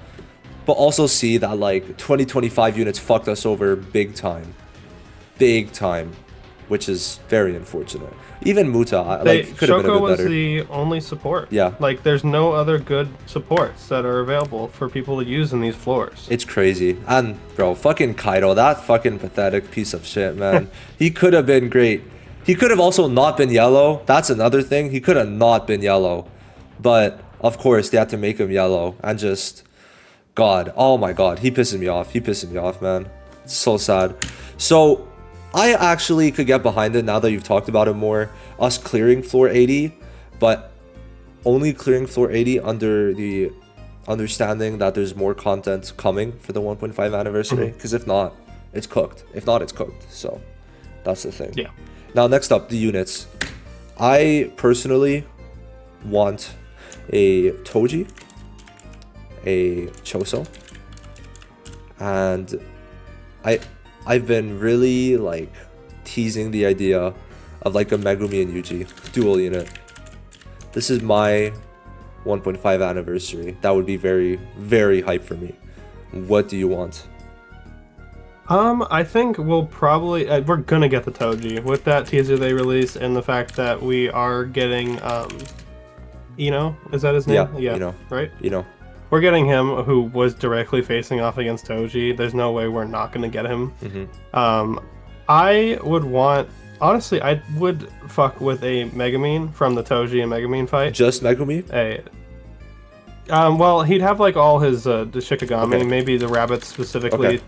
but also see that like 2025 units fucked us over big time, which is very unfortunate. Even Muta, like, could have been a bit better. Shoko was the only support. Yeah. Like, there's no other good supports that are available for people to use in these floors. It's crazy. And, bro, fucking Kaido, that fucking pathetic piece of shit, man. He could have been great. He could have also not been yellow. That's another thing. He could have not been yellow. But, of course, they had to make him yellow. And just, God, oh my God, he pisses me off. He pisses me off, man. It's so sad. So I actually could get behind it now that you've talked about it more. Us clearing floor 80, but only clearing floor 80 under the understanding that there's more content coming for the 1.5 anniversary. Because if not, it's cooked. If not, it's cooked. So that's the thing. Yeah. Now, next up, the units. I personally want a Toji, a Choso, and I've been really like teasing the idea of like a Megumi and Yuji dual unit. This is my 1.5 anniversary. That would be very, very hype for me. What do you want? I think we'll probably we're gonna get the Toji with that teaser they released, and the fact that we are getting Ino, is that his name? Yeah, Ino. Right? Ino. We're getting him, who was directly facing off against Toji. There's no way we're not gonna get him. I would want, honestly, I would fuck with a Megumin from the Toji and Megumin fight. Just Megumi? Well, he'd have like all his the Shikigami, Okay. maybe the rabbits specifically. Okay.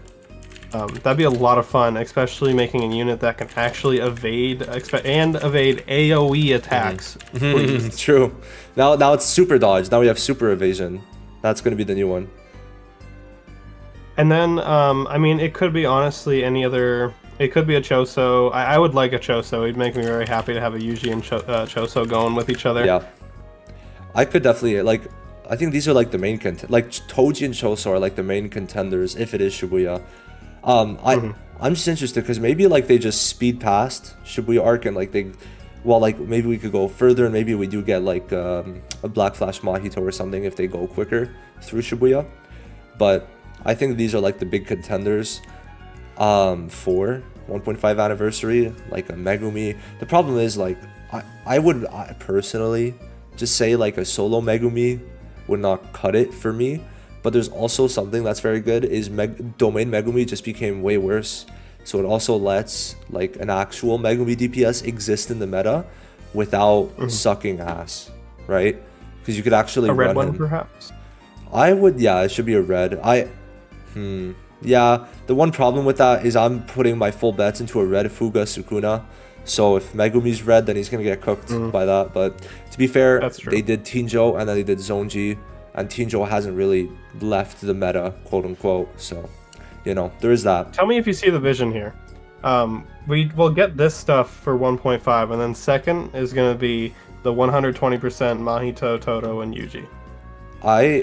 That'd be a lot of fun, especially making a unit that can actually evade AoE attacks. Please. True. Now it's super dodge. Now we have super evasion. That's going to be the new one. And then, I mean, it could be honestly any other. It could be a Choso. I would like a Choso. It'd make me very happy to have a Yuji and Choso going with each other. Yeah. I could definitely, like, I think these are like the main like Toji and Choso are like the main contenders if it is Shibuya. I'm just interested because maybe like they just speed past Shibuya arc and like like maybe we could go further and maybe we do get like a Black Flash Mahito or something if they go quicker through Shibuya. But I think these are like the big contenders for 1.5 anniversary, like a Megumi. The problem is like I would personally just say like a solo Megumi would not cut it for me. But there's also something that's very good is Domain Megumi just became way worse. So it also lets like an actual Megumi DPS exist in the meta without sucking ass, right? Because you could actually run red one him. Perhaps. I would, yeah, it should be a red. Yeah, the one problem with that is I'm putting my full bets into a red Fuga Sukuna. So if Megumi's red, then he's gonna get cooked by that. But to be fair, they did Tinjo and then they did Zonji. And Tinjo hasn't really left the meta, quote unquote. So, you know, there is that. Tell me if you see the vision here. We will get this stuff for 1.5, and then second is going to be the 120% Mahito, Toto, and Yuji.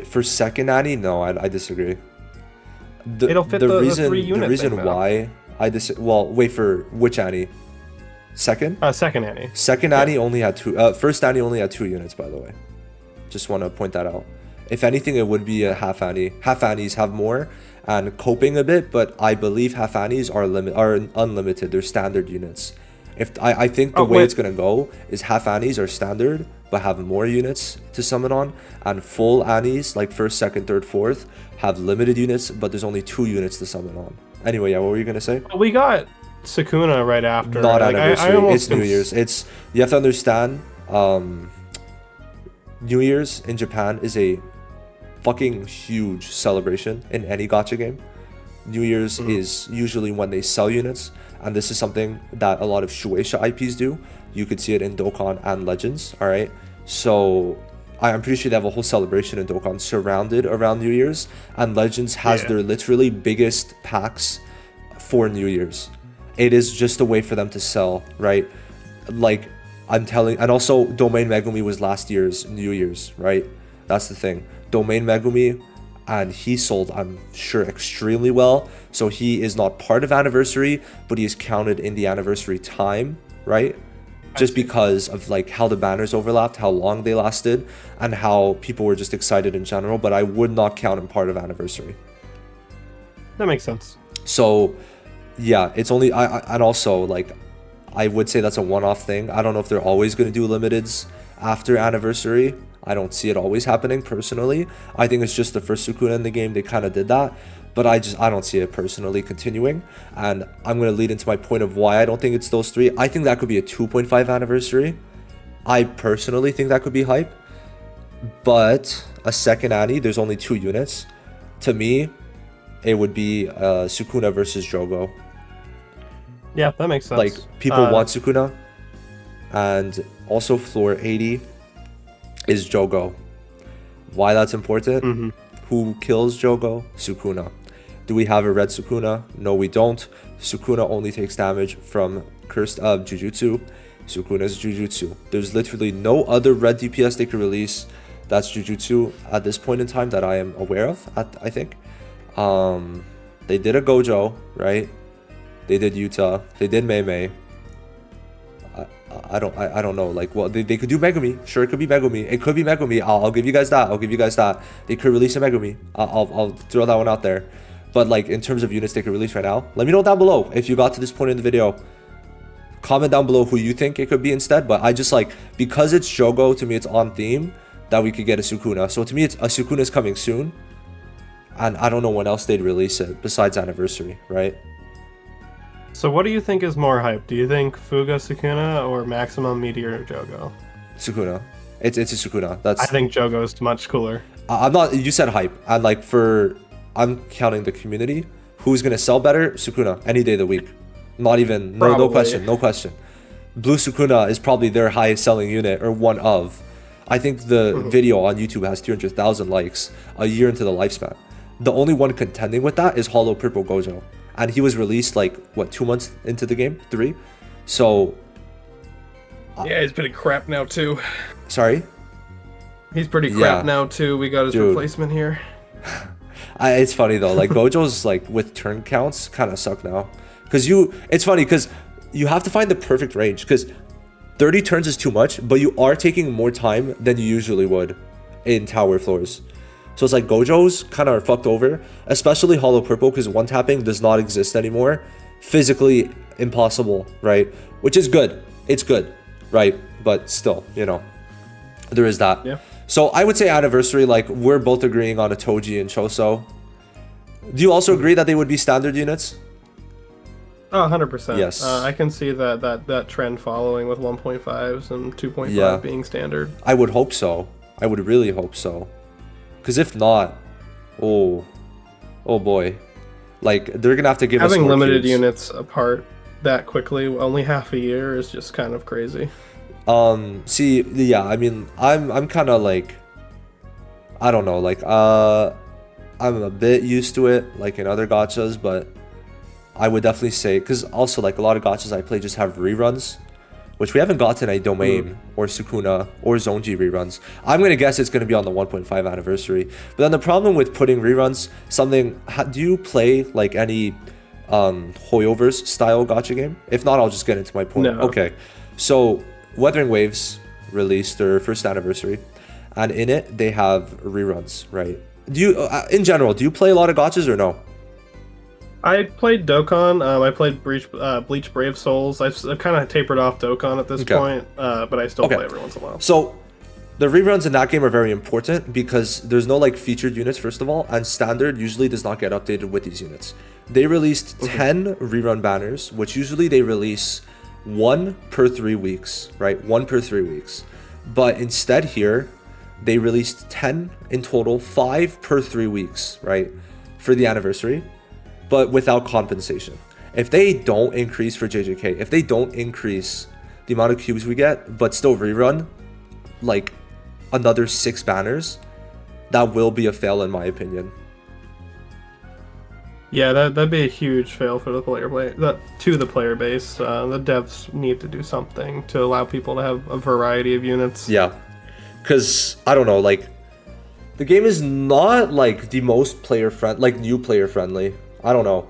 For second Annie, no, I disagree. It'll fit the three unit. The reason why I disagree. Well, wait for which Annie? Second? Second Annie. Second Annie only had two. First Annie only had 2 units, by the way. Just want to point that out. If anything, it would be a half Annie. Half Annies have more and coping a bit, but I believe half Annies are unlimited. They're standard units. I think the way it's gonna go is half Annies are standard, but have more units to summon on, and full Annies like first, second, third, fourth have limited units, but there's only 2 units to summon on. Anyway, yeah, what were you gonna say? We got Sukuna right after. Not anniversary. It's New Year's. You have to understand. New Year's in Japan is a fucking huge celebration in any gacha game. New Year's is usually when they sell units, and this is something that a lot of Shueisha IPs do. You could see it in Dokkan and Legends, alright? So I'm pretty sure they have a whole celebration in Dokkan surrounded around New Year's, and Legends has their literally biggest packs for New Year's. It is just a way for them to sell, right? Like, I'm telling, and also Domain Megumi was last year's New Year's, right? That's the thing. Domain Megumi, and he sold, I'm sure, extremely well. So he is not part of anniversary, but he is counted in the anniversary time, right? Just because of like how the banners overlapped, how long they lasted, and how people were just excited in general. But I would not count him part of anniversary. That makes sense. So yeah, it's only and also like I would say that's a one-off thing. I don't know if they're always going to do limiteds after anniversary. I don't see it always happening personally. I think it's just the first Sukuna in the game, they kind of did that, but I don't see it personally continuing. And I'm going to lead into my point of why I don't think it's those three. I think that could be a 2.5 anniversary. I personally think that could be hype, but a second Annie, there's only 2 units. To me, it would be Sukuna versus Jogo. Yeah, that makes sense. Like, people want Sukuna, and also floor 80 is Jogo. Why that's important? Who kills Jogo? Sukuna. Do we have a red Sukuna? No, we don't. Sukuna only takes damage from cursed Jujutsu. Sukuna's Jujutsu. There's literally no other red DPS they could release that's Jujutsu at this point in time that I am aware of, I think. They did a Gojo, right? They did Yuta. They did Mei Mei. I don't know. Like, well, they could do Megumi. Sure, it could be Megumi. It could be Megumi. I'll give you guys that. I'll give you guys that. They could release a Megumi. I'll throw that one out there. But like, in terms of units they could release right now, let me know down below if you got to this point in the video. Comment down below who you think it could be instead. But I just like, because it's Jogo, to me it's on theme that we could get a Sukuna. So to me, it's a Sukuna is coming soon, and I don't know when else they'd release it besides anniversary, right? So what do you think is more hype? Do you think Fuga Sukuna or Maximum Meteor Jogo? Sukuna. It's a Sukuna. I think Jogo is much cooler. I'm not. You said hype, and like I'm counting the community. Who's gonna sell better? Sukuna any day of the week. Not even no question. No question. Blue Sukuna is probably their highest selling unit, or one of. I think the video on YouTube has 200,000 likes a year into the lifespan. The only one contending with that is Hollow Purple Gojo. And he was released like, what, 2 months into the game? 3? So... yeah, he's pretty crap now too. Sorry? He's pretty crap now too. We got his replacement here. It's funny though, like Gojo's like with turn counts kind of suck now. Because it's funny because you have to find the perfect range. Because 30 turns is too much, but you are taking more time than you usually would in tower floors. So it's like Gojo's kind of are fucked over, especially Hollow Purple, because one tapping does not exist anymore. Physically impossible, right? Which is good. It's good, right? But still, you know, there is that. Yeah. So I would say anniversary, like we're both agreeing on a Toji and Choso. Do you also agree that they would be standard units? Oh, 100%. Yes. I can see that trend following with 1.5s and 2.5 being standard. I would hope so. I would really hope so. Because if not, oh boy, like they're gonna have to give us having more limited cubes. Units apart that quickly, only half a year, is just kind of crazy. See, yeah, I mean, I'm kind of like, I don't know, like I'm a bit used to it, like in other gachas, but I would definitely say, because also like a lot of gachas I play just have reruns, which we haven't gotten a Domain or Sukuna or Zonji reruns. I'm going to guess it's going to be on the 1.5 anniversary. But then the problem with putting reruns, do you play like any Hoyoverse style gacha game? If not, I'll just get into my point. No. Okay, so Wuthering Waves released their first anniversary, and in it they have reruns, right? Do you, in general, do you play a lot of gachas or no? I played Dokkan. I played Bleach Brave Souls. I've kind of tapered off Dokkan at this point, but I still play every once in a while. So the reruns in that game are very important because there's no like featured units, first of all, and standard usually does not get updated with these units. They released 10 rerun banners, which usually they release 1 per 3 weeks, right? 1 per 3 weeks. But instead here, they released 10 in total, 5 per 3 weeks, right? For the anniversary, but without compensation. If they don't increase for JJK, if they don't increase the amount of cubes we get, but still rerun, like, another 6 banners, that will be a fail in my opinion. Yeah, that'd be a huge fail for the player base. The devs need to do something to allow people to have a variety of units. Yeah, because I don't know, like the game is not like the most new player friendly. I don't know.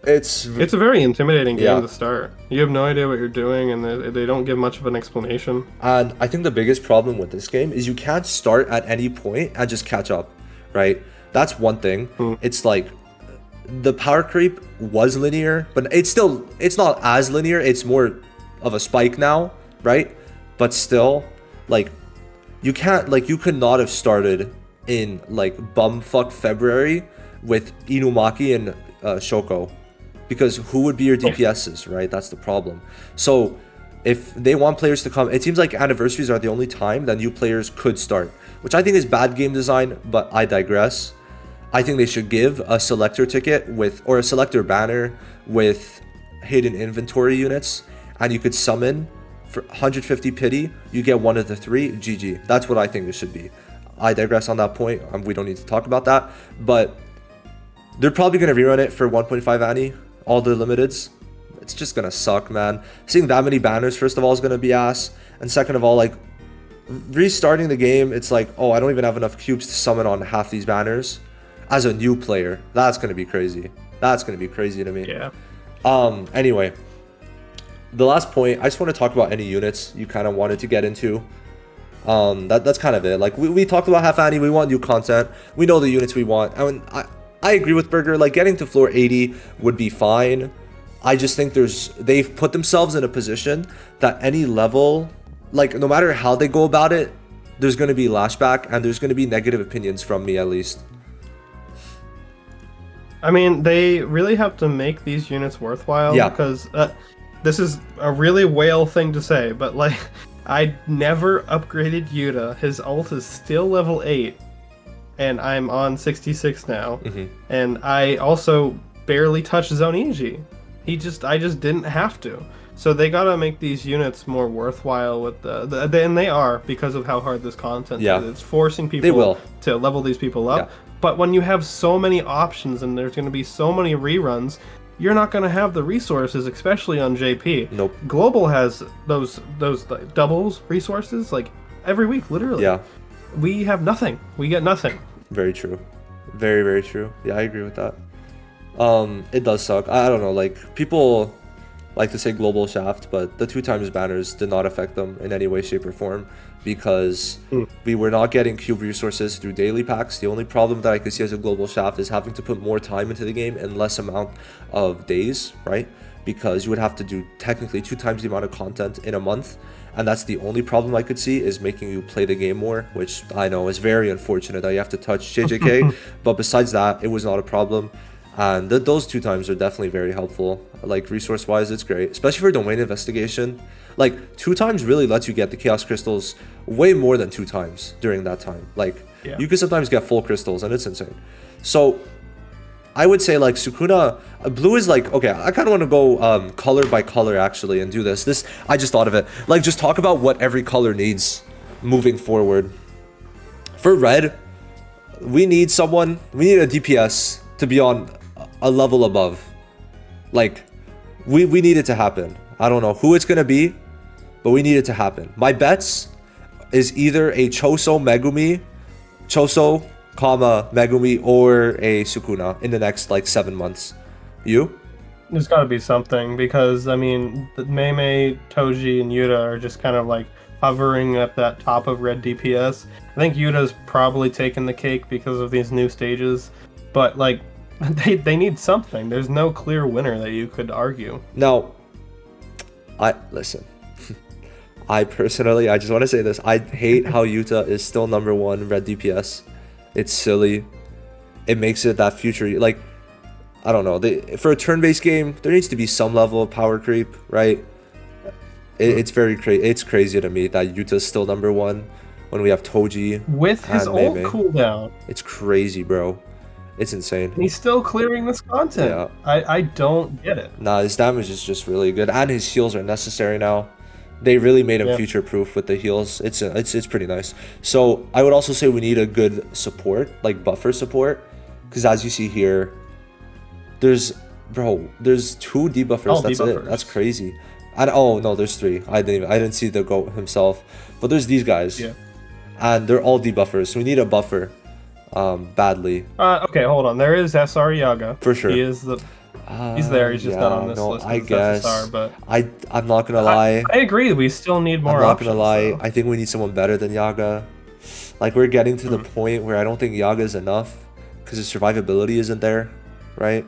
It's a very intimidating game to start. You have no idea what you're doing, and they don't give much of an explanation. And I think the biggest problem with this game is you can't start at any point and just catch up, right? That's one thing. It's like the power creep was linear, but it's not as linear. It's more of a spike now, right? But still, like you could not have started in like bumfuck February with Inumaki and Shoko, because who would be your DPSs, right? That's the problem. So if they want players to come, it seems like anniversaries are the only time that new players could start, which I think is bad game design, but I digress. I think they should give a selector ticket or a selector banner with hidden inventory units, and you could summon for 150 pity, you get one of the 3, GG. That's what I think it should be. I digress on that point. We don't need to talk about that, but they're probably going to rerun it for 1.5 Annie, all the limiteds. It's just going to suck, man. Seeing that many banners, first of all, is going to be ass. And second of all, like, restarting the game, it's like, oh, I don't even have enough cubes to summon on half these banners. As a new player, that's going to be crazy. That's going to be crazy to me. Yeah. Anyway, the last point, I just want to talk about any units you kind of wanted to get into. That's kind of it. Like, we talked about half Annie. We want new content. We know the units we want. I mean, I agree with Burger. Like, getting to floor 80 would be fine. I just think they've put themselves in a position that any level, like, no matter how they go about it, there's going to be lashback and there's going to be negative opinions from me, at least. I mean, they really have to make these units worthwhile. Yeah. Because this is a really whale thing to say, but like, I never upgraded Yuta. His ult is still level 8, and I'm on 66 now. And I also barely touched Zoniji. I just didn't have to. So they gotta make these units more worthwhile with and they are, because of how hard this content is. It's forcing people to level these people up. Yeah. But when you have so many options and there's going to be so many reruns, you're not going to have the resources, especially on JP. Nope. Global has those like, doubles resources like every week, literally. Yeah. We have nothing. We get nothing. Very true. Very, very true. Yeah, I agree with that. It does suck. I don't know, like, people like to say global shaft, but the 2x banners did not affect them in any way, shape, or form, because we were not getting cube resources through daily packs. The only problem that I could see as a global shaft is having to put more time into the game in less amount of days, right? Because you would have to do technically 2x the amount of content in a month, and that's the only problem I could see, is making you play the game more, which I know is very unfortunate that you have to touch JJK, but besides that, it was not a problem. And those 2x are definitely very helpful. Like, resource wise, it's great, especially for domain investigation. Like, 2x really lets you get the chaos crystals way more than 2x during that time. Like, you can sometimes get full crystals, and it's insane. So I would say, like, Sukuna blue is like, okay, I kind of want to go color by color actually and do this. I just thought of it. Like, just talk about what every color needs moving forward. For red, we need a DPS to be on a level above. Like, we need it to happen. I don't know who it's gonna be, but we need it to happen. My bets is either a Choso Megumi, or a Sukuna in the next like 7 months. You? There's got to be something, because I mean, the Mei, Toji, and Yuta are just kind of like hovering at that top of red DPS. I think Yuta's probably taken the cake because of these new stages, but like, they need something. There's no clear winner that you could argue. Now, listen. I personally, I just want to say this. I hate how Yuta is still #1 red DPS. It's silly. It makes it that future, like, I don't know. For a turn-based game, there needs to be some level of power creep, right? It's very crazy. It's crazy to me that Yuta's still #1 when we have Toji with his ult cooldown. It's crazy, bro. It's insane. He's still clearing this content. Yeah. I don't get it. Nah, his damage is just really good, and his heals are necessary now They really made him future proof with the heals. It's pretty nice. So I would also say we need a good support, like buffer support, because as you see here, there's 2 debuffers. That's it. That's crazy. Oh no, there's 3. I didn't see the GOAT himself, but there's these guys. Yeah. And they're all debuffers. So we need a buffer, badly. Okay, hold on. There is SR Yaga. For sure. He is the. He's there. He's just not on this list. I guess. SSR, but I'm not gonna lie. I agree. We still need more. I'm not options, gonna lie. though. I think we need someone better than Yaga. Like we're getting to the point where I don't think Yaga is enough because his survivability isn't there, right?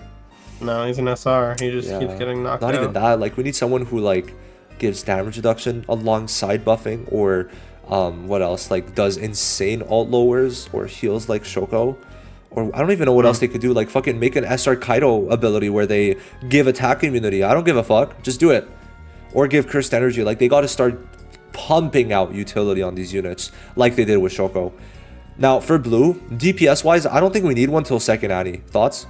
No, he's an SR. He just keeps getting knocked out. Not even that. Like we need someone who like gives damage reduction alongside buffing, or what else? Like does insane alt lowers or heals like Shoko. Or I don't even know what else they could do. Like fucking make an SR Kaido ability where they give attack immunity. I don't give a fuck. Just do it. Or give cursed energy. Like they got to start pumping out utility on these units like they did with Shoko. Now for blue, DPS wise, I don't think we need one till second Annie. Thoughts?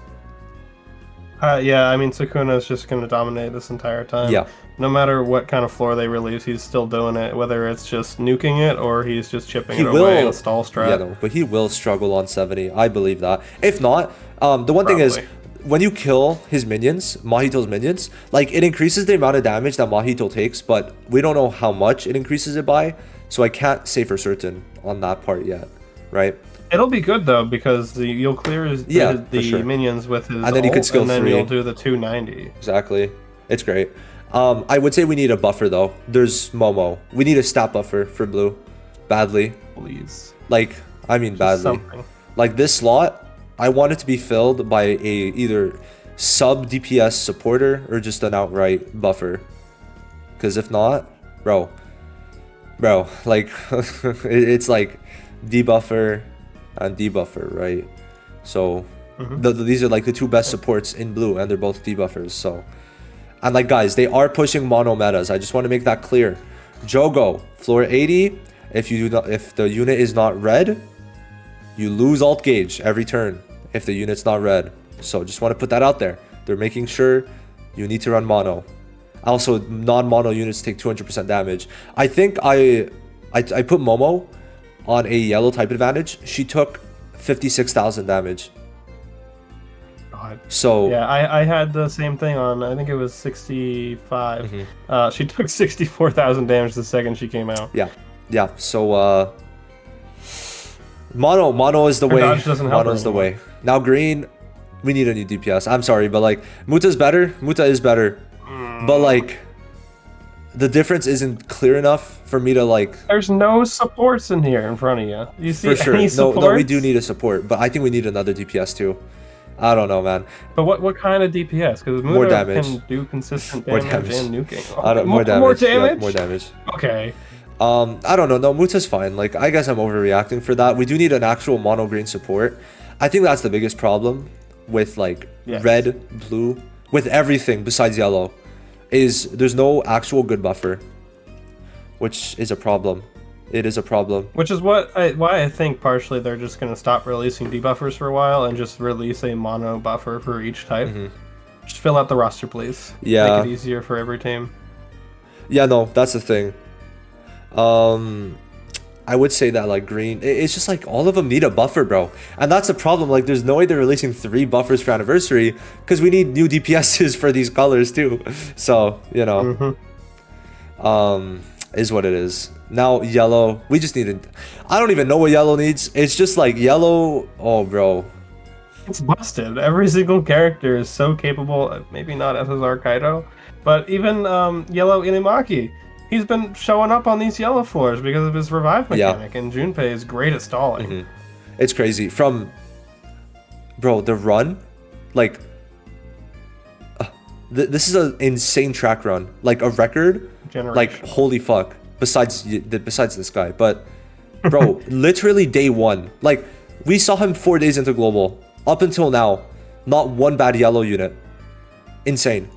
Yeah, I mean Sukuna is just going to dominate this entire time. Yeah. No matter what kind of floor they release, he's still doing it. Whether it's just nuking it or he's just chipping it away in a stall strat. Yeah, no, but he will struggle on 70. I believe that. If not, the one thing is, when you kill his minions, Mahito's minions, like it increases the amount of damage that Mahito takes, but we don't know how much it increases it by, so I can't say for certain on that part yet, right? It'll be good though because you'll clear the minions with his and then you could skill 3. And then you'll do the 290. Exactly, it's great. I would say we need a buffer though. There's Momo. We need a stat buffer for blue, badly. Please. Like I mean badly. Something. Like this slot, I want it to be filled by a either sub DPS supporter or just an outright buffer. Because if not, bro, like it's like debuffer and debuffer, right? So these are like the 2 best supports in blue, and they're both debuffers. So, and like guys, they are pushing mono metas. I just want to make that clear. Jogo, floor 80. If the unit is not red, you lose alt gauge every turn if the unit's not red. So just want to put that out there. They're making sure you need to run mono. Also, non-mono units take 200% damage. I think I put Momo on a yellow type advantage. She took 56,000 damage. God. So yeah, I had the same thing on. I think it was 65. She took 64,000 damage the second she came out. Yeah. So mono is the way. Mono is the way. Now green, we need a new DPS. I'm sorry, but like Muta's better. Muta is better, but like the difference isn't clear enough for me to like. There's no supports in here in front of you. You see for sure. any supports? No, we do need a support, but I think we need another DPS too. I don't know, man. But what kind of DPS? Because more damage can do consistent damage and nuking. More damage. More damage. Yeah, more damage. Okay. I don't know. No, Muta's fine. Like I guess I'm overreacting for that. We do need an actual mono green support. I think that's the biggest problem with like red, blue, with everything besides yellow, is there's no actual good buffer, which is a problem. It is a problem. Which is why I think partially they're just going to stop releasing debuffers for a while and just release a mono buffer for each type. Just fill out the roster, please. Yeah. Make it easier for every team. Yeah, no, that's the thing. I would say that like green, it's just like all of them need a buffer, bro. And that's the problem. Like there's no way they're releasing 3 buffers for anniversary because we need new DPSs for these colors too. So, you know, is what it is. Now yellow, we just need I don't even know what yellow needs. It's just like yellow. Oh, bro. It's busted. Every single character is so capable. Maybe not SSR Kaido, but even yellow Inumaki. He's been showing up on these yellow floors because of his revive mechanic, and Junpei is great at stalling. It's crazy. From, bro, the run, like, this is an insane track run, like a record, like holy fuck. Besides this guy, but bro, literally day 1, like we saw him 4 days into global. Up until now, not one bad yellow unit. Insane.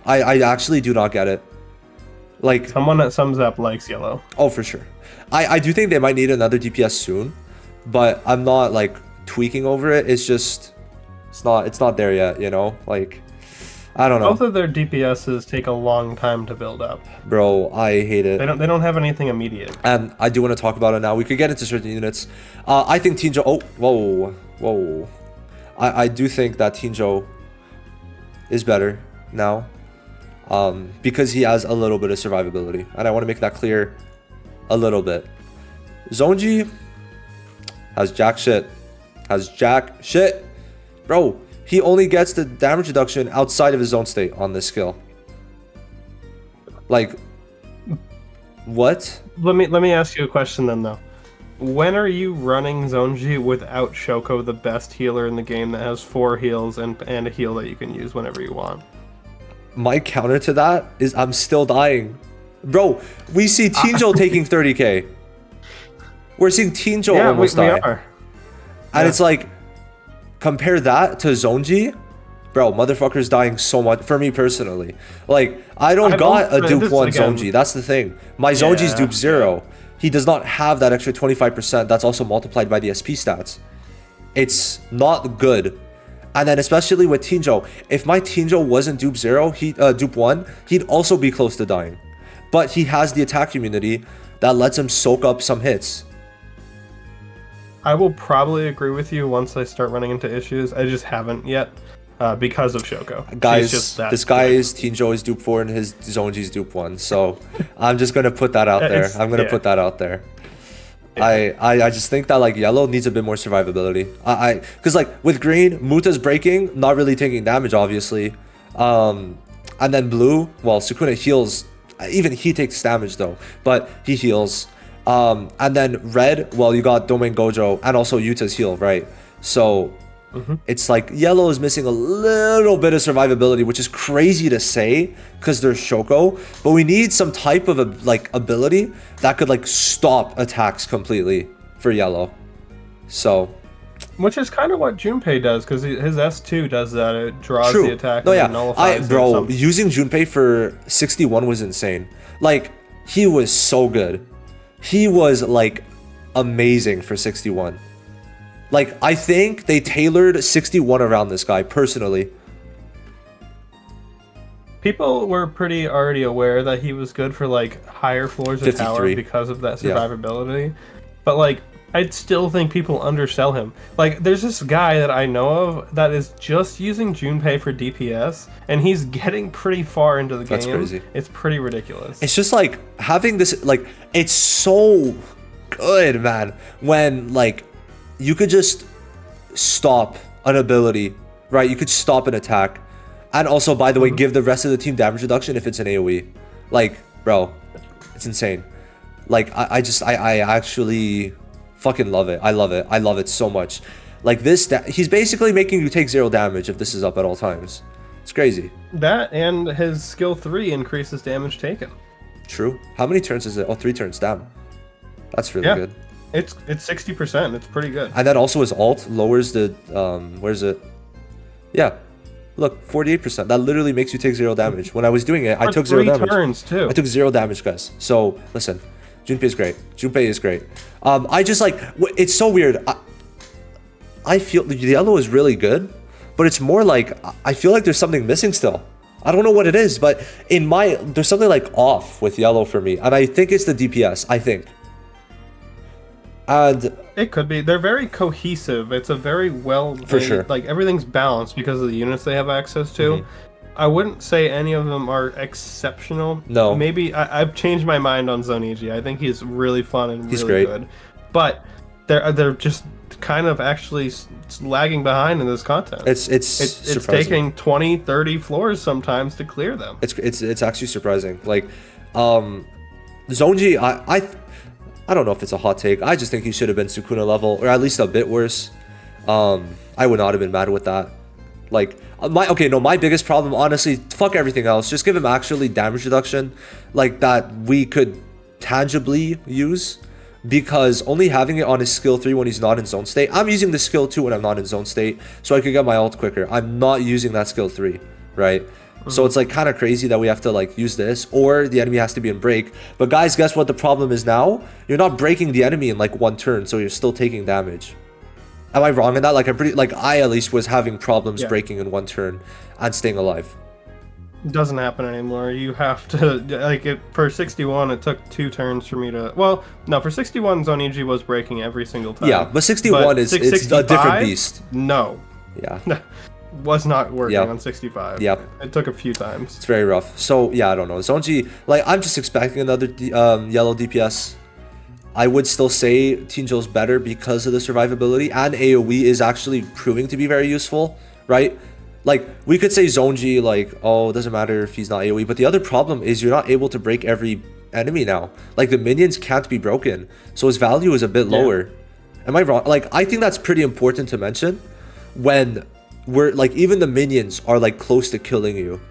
I actually do not get it. Like someone that sums up likes yellow. Oh, for sure. I do think they might need another DPS soon, but I'm not like tweaking over it. It's just it's not there yet, you know? Like I don't know. Both of their DPSs take a long time to build up. Bro, I hate it. They don't have anything immediate. And I do want to talk about it now. We could get into certain units. I think Tinjo... Oh, whoa. I do think that Tinjo is better now. Because he has a little bit of survivability. And I want to make that clear a little bit. Zonji has jack shit. Bro, he only gets the damage reduction outside of his zone state on this skill. Like, what? Let me ask you a question then, though. When are you running Zonji without Shoko, the best healer in the game that has 4 heals and a heal that you can use whenever you want? My counter to that is I'm still dying. Bro, we see Tinjo taking 30k. We're seeing Tinjo almost die. And it's like, compare that to Zonji. Bro, motherfucker's dying so much. For me personally. Like, I don't got a dupe 1 Zonji. That's the thing. My Zonji's dupe 0. He does not have that extra 25%. That's also multiplied by the SP stats. It's not good. And then especially with Tinjo, if my Tinjo wasn't dupe 0, dupe 1, he'd also be close to dying. But he has the attack immunity that lets him soak up some hits. I will probably agree with you once I start running into issues. I just haven't yet because of Shoko. Guys, this guy's Tinjo is dupe 4 and his Zonji's dupe 1. So I'm just going to put that out there. I'm going to put that out there. Yeah. I just think that like yellow needs a bit more survivability. Because like with green, Muta's breaking, not really taking damage obviously. And then blue, well, Sukuna heals. Even he takes damage though, but he heals. And then red, well, you got Domain Gojo and also Yuta's heal, right? So it's like yellow is missing a little bit of survivability, which is crazy to say because there's Shoko, but we need some type of like ability that could like stop attacks completely for yellow. So, which is kind of what Junpei does, because his S2 does that. It draws the attack. No, yeah, nullifies bro, using Junpei for 61 was insane. Like, he was so good. He was like amazing for 61. Like, I think they tailored 61 around this guy, personally. People were pretty already aware that he was good for, like, higher floors of tower because of that survivability. Yeah. But, like, I still think people undersell him. Like, there's this guy that I know of that is just using Junpei for DPS, and he's getting pretty far into the game. That's crazy. It's pretty ridiculous. It's just, like, having this, like, it's so good, man, when, like, you could just stop an ability, right? You could stop an attack. And also, by the way, give the rest of the team damage reduction if it's an AoE. Like, bro, it's insane. Like, I actually fucking love it. I love it. I love it so much. Like, this, he's basically making you take 0 damage if this is up at all times. It's crazy. That and his skill 3 increases damage taken. True. How many turns is it? Oh, 3 turns. Damn. That's really good. It's 60%. It's pretty good. And then also his ult lowers the where's it? Yeah. Look, 48%. That literally makes you take 0 damage. When I was doing it, I took 0 damage. Turns too. I took 0 damage, guys. So listen, Junpei is great. Junpei is great. I just like, it's so weird. I feel the yellow is really good, but it's more like I feel like there's something missing still. I don't know what it is, but there's something like off with yellow for me, and I think it's the DPS. I think. And it could be. They're very cohesive. It's a very well for sure. Like everything's balanced because of the units they have access to. I wouldn't say any of them are exceptional. No. Maybe I've changed my mind on Zoniji. I think he's really fun and really good. But they're just kind of actually lagging behind in this content. It's taking 20, 30 floors sometimes to clear them. It's actually surprising. Like Zonji, I don't know if it's a hot take. I just think he should have been Sukuna level, or at least a bit worse. I would not have been mad with that. Like, my biggest problem, honestly, fuck everything else. Just give him actually damage reduction, like that we could tangibly use, because only having it on his skill 3 when he's not in zone state. I'm using the skill 2 when I'm not in zone state, so I could get my ult quicker. I'm not using that skill 3, right? So it's like kind of crazy that we have to like use this, or the enemy has to be in break. But guys, guess what the problem is now? You're not breaking the enemy in like 1 turn, so you're still taking damage. Am I wrong in that? Like I at least was having problems breaking in 1 turn and staying alive. Doesn't happen anymore. You have to like it for 61. It took 2 turns for me to. Well, no, for 61, Zoniji was breaking every single time. Yeah, but 61 is it's a different beast. No. Yeah. Was not working on 65. Yep. It took a few times. It's very rough. So yeah, I don't know. Zonji, like I'm just expecting another yellow DPS. I would still say Tinjo's better because of the survivability, and AoE is actually proving to be very useful, right? Like, we could say Zonji, like, oh, it doesn't matter if he's not AoE, but the other problem is you're not able to break every enemy now. Like, the minions can't be broken, so his value is a bit lower. Am I wrong? Like, I think that's pretty important to mention when we're, like, even the minions are, like, close to killing you.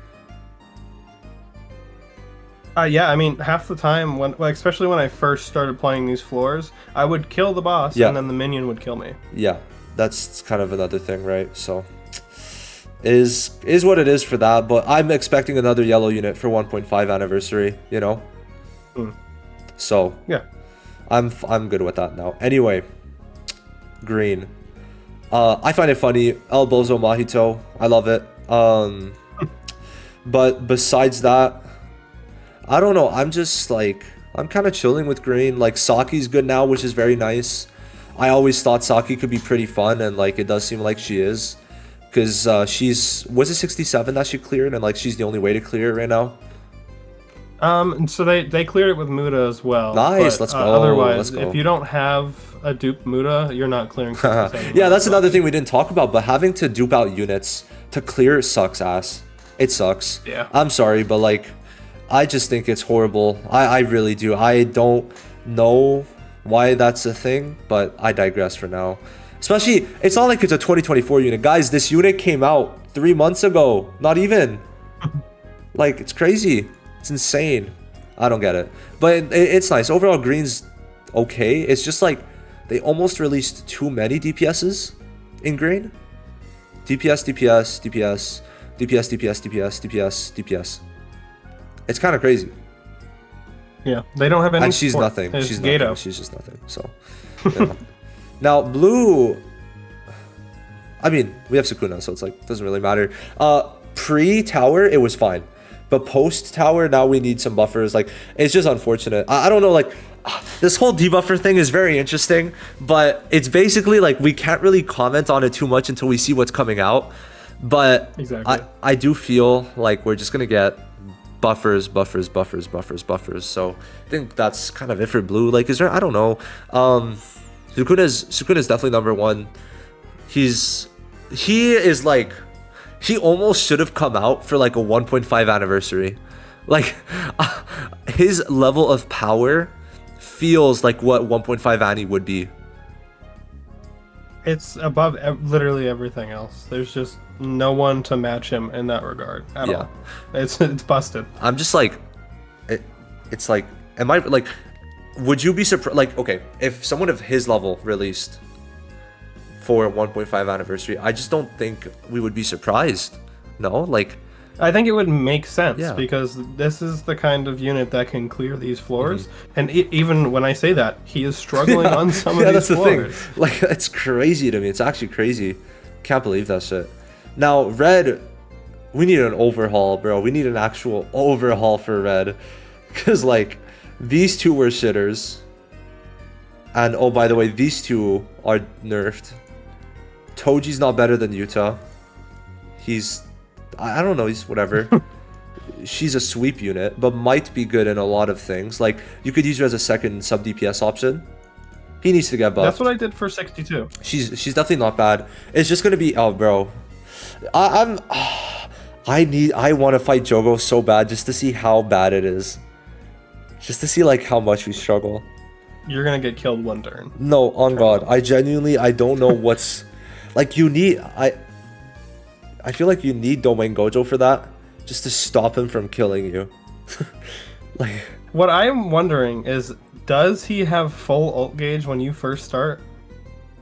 Yeah, I mean, half the time, when, like, especially when I first started playing these floors, I would kill the boss, and then the minion would kill me. Yeah, that's kind of another thing, right? So, is what it is for that, but I'm expecting another yellow unit for 1.5 anniversary, you know? So, yeah. I'm good with that now. Anyway, green. I find it funny. El Bozo Mahito. I love it. But besides that, I don't know. I'm just like, I'm kind of chilling with green. Like, Saki's good now, which is very nice. I always thought Saki could be pretty fun, and like, it does seem like she is. Because was it 67 that she cleared? And like, she's the only way to clear it right now. So they cleared it with Muda as well. Nice, but, let's go. Otherwise, let's go. if you don't have a dupe Muda, you're not clearing 67. Yeah, that's another thing we didn't talk about, but having to dupe out units to clear sucks ass. It sucks. Yeah. I'm sorry, but like, I just think it's horrible. I really do. I don't know why that's a thing, but I digress for now. Especially, it's not like it's a 2024 unit. Guys, this unit came out 3 months ago. Not even. Like, it's crazy. It's insane. I don't get it. But it's nice. Overall, green's okay. It's just like, they almost released too many DPSs in green. DPS, DPS, DPS, DPS, DPS, DPS, DPS, DPS. It's kind of crazy. Yeah, they don't have any. And she's support. nothing. It's She's Gato. nothing. She's just nothing. So, you know. Now, blue. I mean, we have Sukuna, so it's like, doesn't really matter. Pre-tower, it was fine. But post-tower, now we need some buffers. Like, it's just unfortunate. I don't know, like, this whole debuffer thing is very interesting. But it's basically, like, we can't really comment on it too much until we see what's coming out. But exactly. I do feel like we're just going to get buffers. So I think that's kind of it for blue. Like, is there, I don't know. Sukuna's definitely number one. He is like, he almost should have come out for like a 1.5 anniversary. Like, his level of power feels like what 1.5 Annie would be. It's above literally everything else. There's just no one to match him in that regard at all. It's busted. I'm just like, it's like, am I like, would you be surprised? Like, okay, if someone of his level released for 1.5 anniversary, I just don't think we would be surprised. No, like, I think it would make sense because this is the kind of unit that can clear these floors. And even when I say that, he is struggling on some of these floors. Thing. Like, it's crazy to me. It's actually crazy. Can't believe that shit. Now, red, we need an overhaul, bro. We need an actual overhaul for red. Because, like, these two were shitters. And, oh, by the way, these two are nerfed. Toji's not better than Yuta. He's, I don't know, he's whatever. She's a sweep unit, but might be good in a lot of things. Like, you could use her as a second sub DPS option. He needs to get buffed. That's what I did for 62. She's definitely not bad. It's just gonna be, oh, bro. I want to fight Jogo so bad just to see how bad it is. Just to see, like, how much we struggle. You're gonna get killed one turn. No, on God. I don't know what's... Like, you need... I feel like you need Domain Gojo for that. Just to stop him from killing you. Like... What I'm wondering is, does he have full ult gauge when you first start?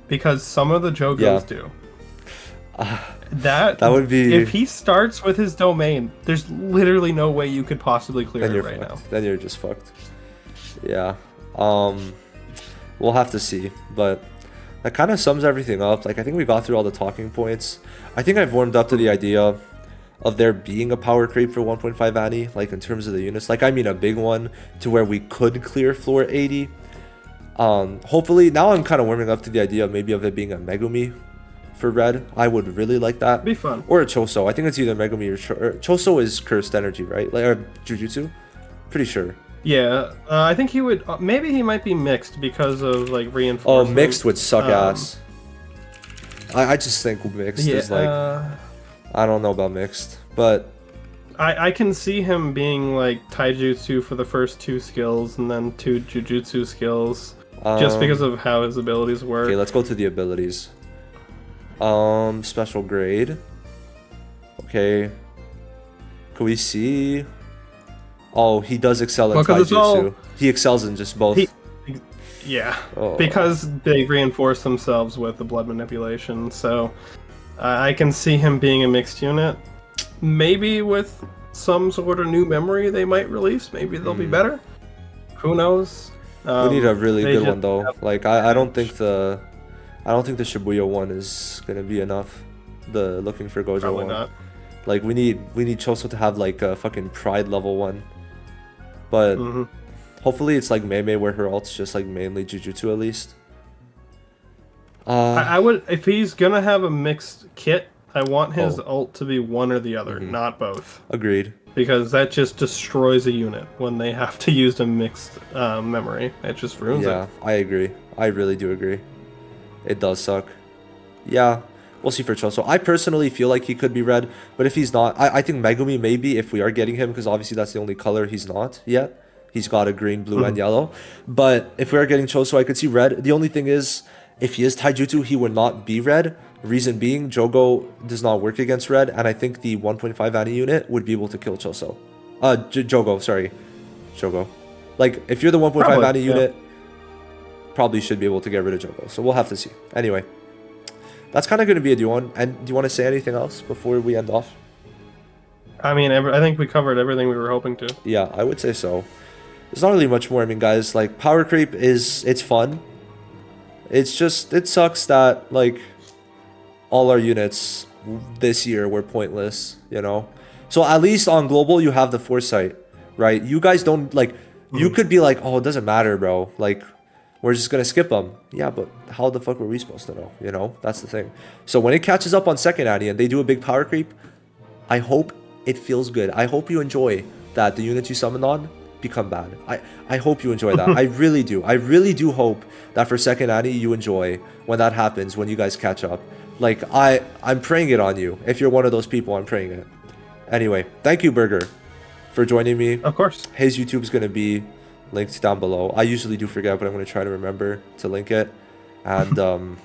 Because some of the Jogos do. That would be... If he starts with his domain, there's literally no way you could possibly clear it right now. Then you're just fucked. Yeah. We'll have to see. But that kind of sums everything up. Like, I think we got through all the talking points. I think I've warmed up to the idea of there being a power creep for 1.5 Annie, like in terms of the units. Like, I mean a big one to where we could clear floor 80. Hopefully, now I'm kind of warming up to the idea of maybe of it being a Megumi for red. I would really like that. Be fun. Or a Choso. I think it's either Megumi or Choso is cursed energy, right? Like, or Jujutsu? Pretty sure. Yeah, I think he would. Maybe he might be mixed because of like reinforcement. Oh, mixed would suck ass. I just think mixed is like. I don't know about mixed, but I can see him being like taijutsu for the first 2 skills and then 2 jujutsu skills, just because of how his abilities work. Okay, let's go to the abilities. Special grade. Okay. Can we see? Oh, he does excel in taijutsu. He excels in just both. Yeah, because they reinforce themselves with the blood manipulation, so I can see him being a mixed unit. Maybe with some sort of new memory they might release, maybe they'll be better. Who knows? We need a really good one though. Like I don't think the Shibuya one is gonna be enough. The looking for Gojo Probably one. Not. Like we need Choso to have like a fucking pride level one. But hopefully it's like Mei where her ult's just like mainly Jujutsu at least. I would, if he's gonna have a mixed kit, I want his ult to be one or the other, not both. Agreed. Because that just destroys a unit when they have to use a mixed memory. It just ruins it. Yeah, I agree. I really do agree. It does suck. Yeah, we'll see for Choso. I personally feel like he could be red, but if he's not, I think Megumi maybe if we are getting him, because obviously that's the only color he's not yet. He's got a green, blue, and yellow. But if we are getting Choso, I could see red. The only thing is, if he is taijutsu, he would not be red. Reason being, Jogo does not work against red, and I think the 1.5 Annie unit would be able to kill Choso. Jogo, sorry. Jogo. Like, if you're the 1.5 Annie unit, probably should be able to get rid of Jogo. So we'll have to see. Anyway, that's kind of going to be a do-on. And do you want to say anything else before we end off? I mean, I think we covered everything we were hoping to. Yeah, I would say so. There's not really much more. I mean, guys, like, power creep it's fun. It's just, it sucks that, like, all our units this year were pointless, you know? So at least on global, you have the foresight, right? You guys don't, like, you could be like, oh, it doesn't matter, bro. Like, we're just going to skip them. Yeah, but how the fuck were we supposed to know, you know? That's the thing. So when it catches up on second Annie and they do a big power creep, I hope it feels good. I hope you enjoy that the units you summoned on become bad. I hope you enjoy that. I really do. I really do hope that for second Annie you enjoy when that happens, when you guys catch up. Like, I'm praying it on you. If you're one of those people, I'm praying it. Anyway, thank you, Burger, for joining me. Of course. His YouTube's going to be linked down below. I usually do forget, but I'm going to try to remember to link it. And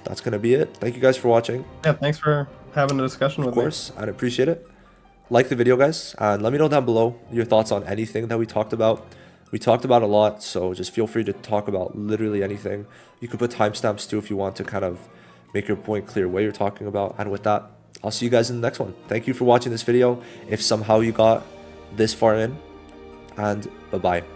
that's going to be it. Thank you guys for watching. Yeah, thanks for having a discussion with me. Of course, I'd appreciate it. Like the video, guys, and let me know down below your thoughts on anything that we talked about. We talked about a lot, so just feel free to talk about literally anything. You could put timestamps too if you want to kind of make your point clear what you're talking about. And with that, I'll see you guys in the next one. Thank you for watching this video if somehow you got this far in, and bye-bye.